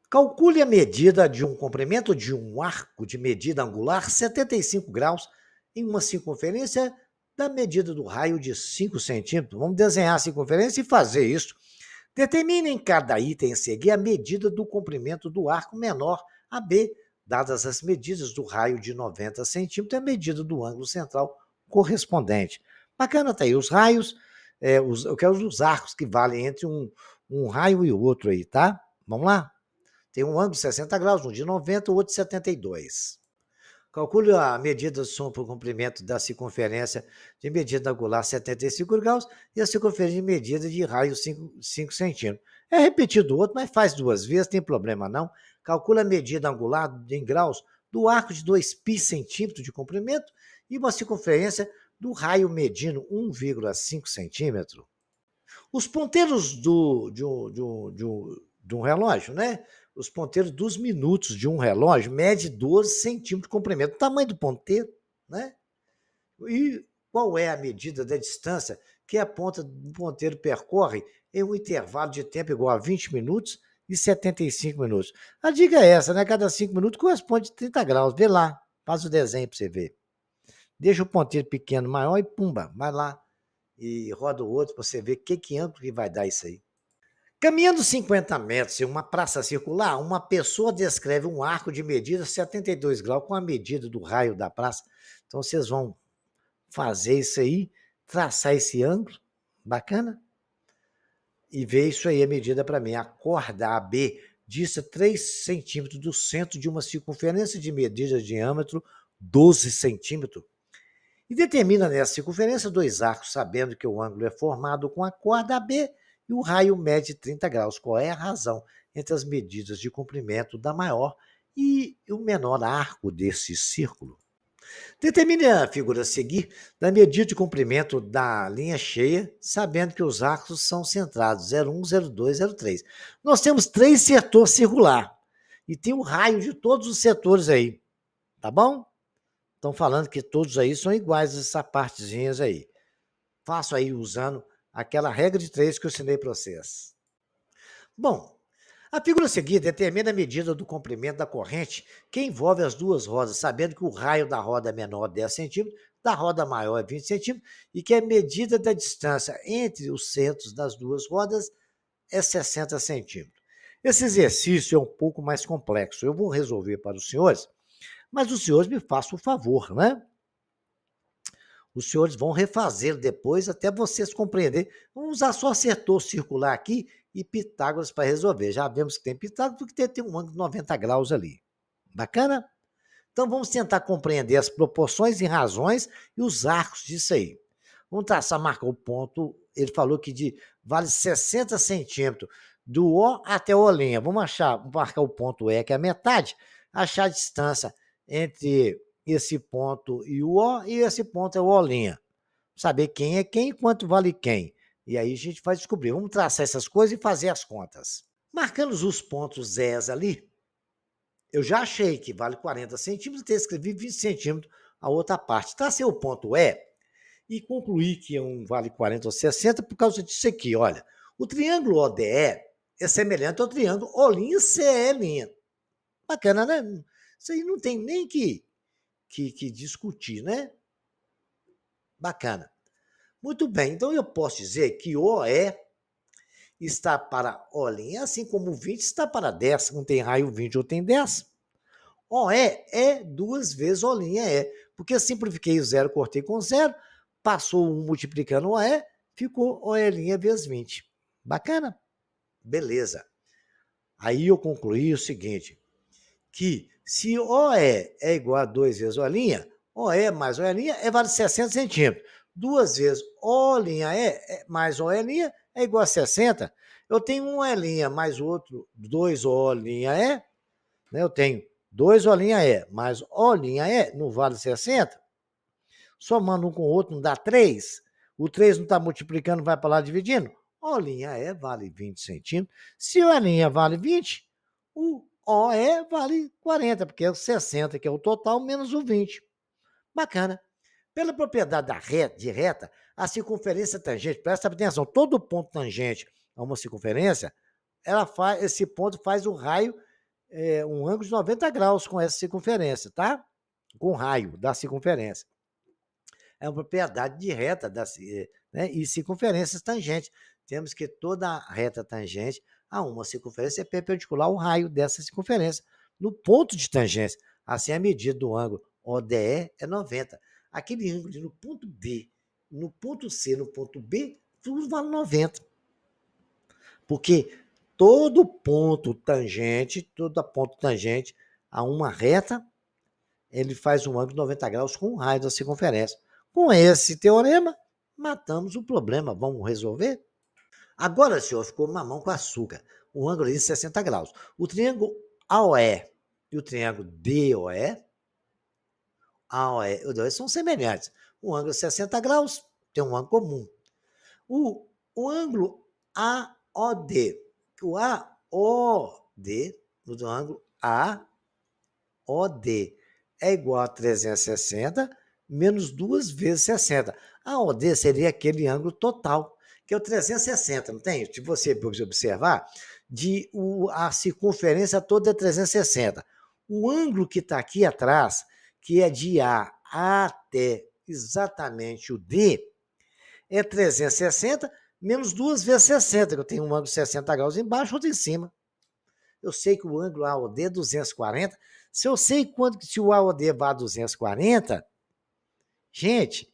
[SPEAKER 1] Calcule a medida de um comprimento de um arco de medida angular 75 graus em uma circunferência da medida do raio de 5 centímetros. Vamos desenhar a circunferência e fazer isso. Determine em cada item a seguir a medida do comprimento do arco menor AB, dadas as medidas do raio de 90 centímetros e a medida do ângulo central correspondente. Bacana, tá aí os raios, eu quero os arcos que valem entre um raio e outro aí, tá? Vamos lá? Tem um ângulo de 60 graus, um de 90, o outro de 72. Calcule a medida do som por comprimento da circunferência de medida angular 75 graus e a circunferência de medida de raio 5 centímetros. É repetido o outro, mas faz duas vezes, não tem problema não. Calcula a medida angular em graus do arco de 2π centímetros de comprimento e uma circunferência do raio medindo 1,5 centímetro. Os ponteiros de um relógio, né? Os ponteiros dos minutos de um relógio mede 12 centímetros de comprimento. O tamanho do ponteiro, né? E qual é a medida da distância que a ponta do ponteiro percorre em um intervalo de tempo igual a 20 minutos e 75 minutos? A dica é essa, né? Cada 5 minutos corresponde a 30 graus. Vê lá, faz o desenho para você ver. Deixa o ponteiro pequeno maior e pumba, vai lá e roda o outro para você ver que ângulo que vai dar isso aí. Caminhando 50 metros em uma praça circular, uma pessoa descreve um arco de medida 72 graus com a medida do raio da praça. Então, vocês vão fazer isso aí, traçar esse ângulo, bacana, e ver isso aí, a medida para mim. A corda AB dista 3 centímetros do centro de uma circunferência de medida de diâmetro 12 centímetros. E determina nessa circunferência dois arcos, sabendo que o ângulo é formado com a corda AB e o raio mede 30 graus. Qual é a razão entre as medidas de comprimento da maior e o menor arco desse círculo? Determine a figura a seguir da medida de comprimento da linha cheia, sabendo que os arcos são centrados 01, 02, 03. Nós temos 3 setores circulares e tem o raio de todos os setores aí, tá bom? Estão falando que todos aí são iguais, essas partezinhas aí. Faço aí usando aquela regra de 3 que eu ensinei para vocês. Bom, a figura a seguir determina a medida do comprimento da corrente que envolve as duas rodas, sabendo que o raio da roda é menor 10 centímetros, da roda maior é 20 centímetros, e que a medida da distância entre os centros das duas rodas é 60 centímetros. Esse exercício é um pouco mais complexo. Eu vou resolver para os senhores, mas os senhores me façam o favor, né? Os senhores vão refazer depois até vocês compreenderem. Vamos usar só setor circular aqui e Pitágoras para resolver. Já vemos que tem Pitágoras porque tem um ângulo de 90 graus ali. Bacana? Então vamos tentar compreender as proporções e razões e os arcos disso aí. Vamos traçar, marcar o ponto. Ele falou que vale 60 centímetros do O até o linha. Vamos marcar o ponto E, que é a metade, achar a distância entre esse ponto e o O, e esse ponto é o O'. Saber quem é quem e quanto vale quem. E aí a gente vai descobrir. Vamos traçar essas coisas e fazer as contas. Marcando os pontos Z's ali, eu já achei que vale 40 centímetros, e escrevi 20 centímetros a outra parte. Tracei o ponto E concluí que vale 40 ou 60 por causa disso aqui, olha. O triângulo ODE é semelhante ao triângulo O'Ce'. Bacana, né? Isso aí não tem nem que discutir, né? Bacana. Muito bem, então eu posso dizer que OE está para O', assim como 20 está para 10. Um tem raio 20, outro tem 10. OE é 2 vezes O', porque eu simplifiquei o zero, cortei com zero, passou um multiplicando o OE, ficou OE' vezes 20. Bacana? Beleza. Aí eu concluí o seguinte, que se OE é igual a 2 vezes OE', OE mais OE' vale 60 centímetros. 2 vezes O'E mais OE' é igual a 60. Eu tenho um E' mais outro 2 O'E, né? Eu tenho 2 O'E mais O'E não vale 60? Somando um com o outro não dá 3? O 3 não está multiplicando, vai para lá dividindo? O'E vale 20 centímetros. Se O'E vale 20, o OE vale 40, porque é o 60, que é o total, menos o 20. Bacana. Pela propriedade da reta, de reta, a circunferência tangente, presta atenção, todo ponto tangente a uma circunferência, esse ponto faz um raio, um ângulo de 90 graus com essa circunferência, tá? Com o raio da circunferência. É uma propriedade de reta né, e circunferências tangentes. Temos que toda reta tangente a uma circunferência é perpendicular ao raio dessa circunferência, no ponto de tangência. Assim, a medida do ângulo ODE é 90. Aquele ângulo no ponto B, no ponto C, no ponto B, tudo vale 90. Porque todo ponto tangente a uma reta, ele faz um ângulo de 90 graus com o raio da circunferência. Com esse teorema, matamos o problema. Vamos resolver? Agora, senhor, ficou mamão com açúcar. O ângulo é de 60 graus. O triângulo AOE e o triângulo DOE, AOE e o DOE são semelhantes. O ângulo é 60 graus tem um ângulo comum. O ângulo AOD, o AOD, o ângulo AOD é igual a 360 menos 2 vezes 60. A OD seria aquele ângulo total, que é o 360, não tem? Se você observar, a circunferência toda é 360. O ângulo que está aqui atrás, que é de A até exatamente o D, é 360 menos 2 vezes 60, que eu tenho um ângulo de 60 graus embaixo, outro em cima. Eu sei que o ângulo AOD é 240. Se eu sei se o AOD vai a 240, gente,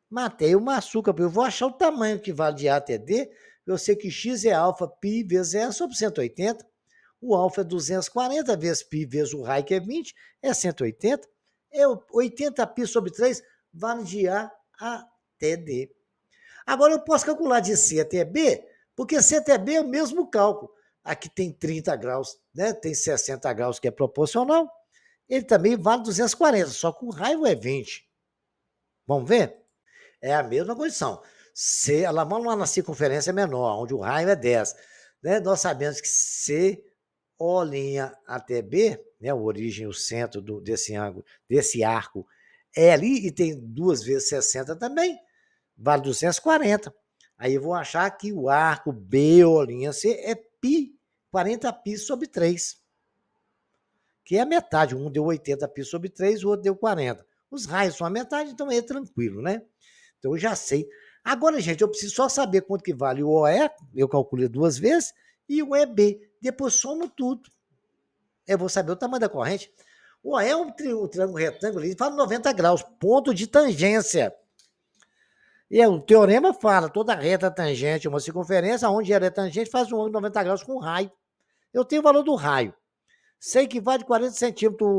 [SPEAKER 1] matei o açúcar. Eu vou achar o tamanho que vale de A até D. Eu sei que X é alfa, π vezes E sobre 180. O alfa é 240 vezes π vezes o raio, que é 20, é 180. 80π sobre 3 vale de A até D. Agora eu posso calcular de C até B, porque C até B é o mesmo cálculo. Aqui tem 30 graus, né? Tem 60 graus, que é proporcional. Ele também vale 240, só que o raio é 20. Vamos ver? É a mesma condição. Vamos lá na circunferência menor, onde o raio é 10. Né? Nós sabemos que C, O' até B, né? A origem, o centro desse ângulo, desse arco, é ali, e tem 2 vezes 60 também, vale 240. Aí eu vou achar que o arco BO'C é π, 40π sobre 3. Que é a metade. Um deu 80π sobre 3, o outro deu 40. Os raios são a metade, então é tranquilo, né? Então eu já sei. Agora, gente, eu preciso só saber quanto que vale o OE, eu calculei 2 vezes, e o EB. Depois somo tudo. Eu vou saber o tamanho da corrente. O OE é um triângulo retângulo, ele fala 90 graus, ponto de tangência. E o teorema fala, toda reta tangente é uma circunferência, onde ela é tangente, faz um ângulo de 90 graus com raio. Eu tenho o valor do raio. Sei que vale 40 centímetros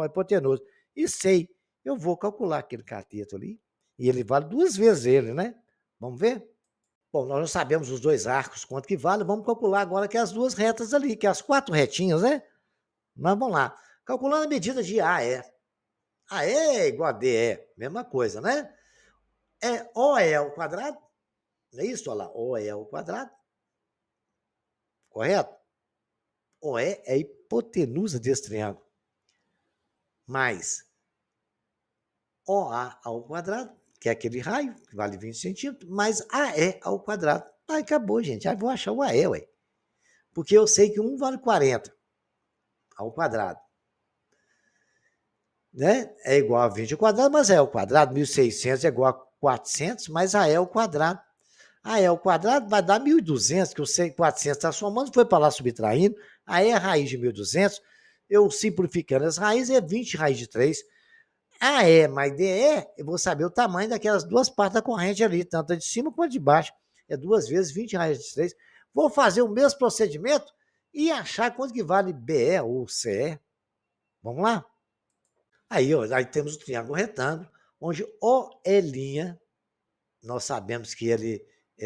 [SPEAKER 1] a hipotenusa. E sei, eu vou calcular aquele cateto ali, e ele vale 2 vezes ele, né? Vamos ver? Bom, nós não sabemos os 2 arcos, quanto que vale, vamos calcular agora que as 2 retas ali, que as 4 retinhas, né? Mas vamos lá. Calculando a medida de AE. AE é igual a DE, mesma coisa, né? É OE ao quadrado, não é isso? Olha lá, OE ao quadrado, correto? OE é a hipotenusa desse triângulo, mais OA ao quadrado, que é aquele raio, que vale 20 centímetros, mais AE ao quadrado. Aí acabou, gente. Aí vou achar o AE, ué. Porque eu sei que um vale 40 ao quadrado. Né? É igual a 20 ao quadrado, mas AE ao quadrado, 1.600 é igual a 400, mais AE ao quadrado. AE ao quadrado vai dar 1.200, que eu sei que 400 está somando, foi para lá subtraindo. Aí a raiz de 1.200, eu simplificando as raízes, é 20 raiz de 3. AE mais DE, eu vou saber o tamanho daquelas duas partes da corrente ali, tanto a de cima quanto a de baixo. É 2 vezes 20 raiz de 3. Vou fazer o mesmo procedimento e achar quanto que vale BE ou CE. Vamos lá? Aí, ó, aí temos o triângulo retângulo, onde OE', nós sabemos que ele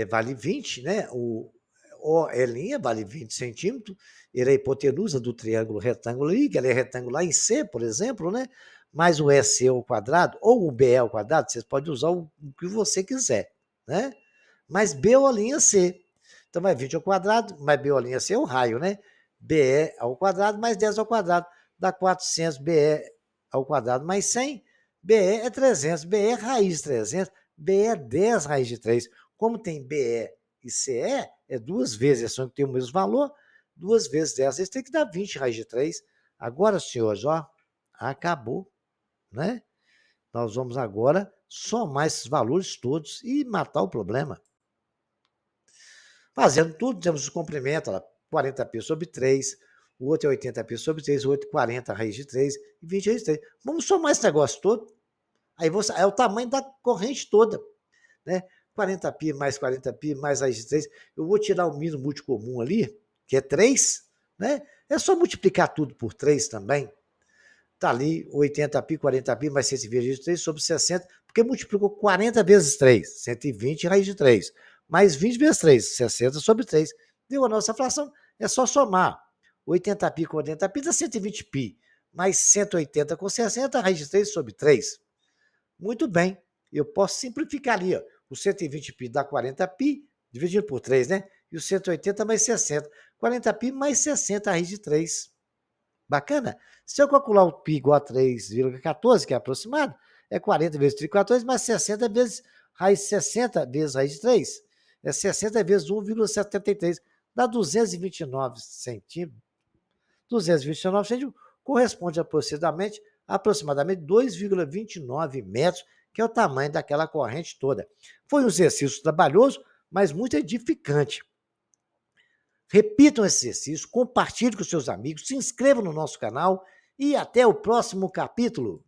[SPEAKER 1] vale 20, né? O OE' vale 20 centímetros, ele é a hipotenusa do triângulo retângulo ali, que ele é retangular em C, por exemplo, né? Mais o EC ao quadrado, ou o BE ao quadrado, vocês podem usar o que você quiser, né? Mais B ou a linha C. Então, vai 20 ao quadrado, mais B ou a linha C é o raio, né? BE ao quadrado mais 10 ao quadrado, dá 400, BE ao quadrado mais 100, BE é 300, BE é raiz de 300, BE é 10 raiz de 3. Como tem BE e CE, é 2 vezes, só que tem o mesmo valor, 2 vezes 10, vocês têm que dar 20 raiz de 3. Agora, senhores, ó, acabou, né? Nós vamos agora somar esses valores todos e matar o problema. Fazendo tudo, temos o comprimento, 40π sobre 3, o outro é 80π sobre 3, o outro é 40 raiz de 3 e 20 raiz de 3. Vamos somar esse negócio todo. Aí é o tamanho da corrente toda, né? 40π mais 40π mais raiz de 3. Eu vou tirar o mínimo múltiplo comum ali, que é 3, né? É só multiplicar tudo por 3 também. Está ali 80π, 40π mais 120 raiz de 3 sobre 60, porque multiplicou 40 vezes 3, 120 raiz de 3, mais 20 vezes 3, 60 sobre 3. Deu a nossa fração, é só somar. 80π com 80π dá 120π, mais 180 com 60, raiz de 3 sobre 3. Muito bem, eu posso simplificar ali, ó. O 120π dá 40π, dividido por 3, né? E o 180 mais 60. 40π mais 60 raiz de 3. Bacana? Se eu calcular o π igual a 3,14, que é aproximado, é 40 vezes 3,14, mais 60 vezes raiz de 60 vezes raiz de 3. É 60 vezes 1,73. Dá 229 centímetros. 229 centímetros corresponde aproximadamente 2,29 metros, que é o tamanho daquela corrente toda. Foi um exercício trabalhoso, mas muito edificante. Repitam esse exercício, compartilhem com seus amigos, se inscrevam no nosso canal e até o próximo capítulo.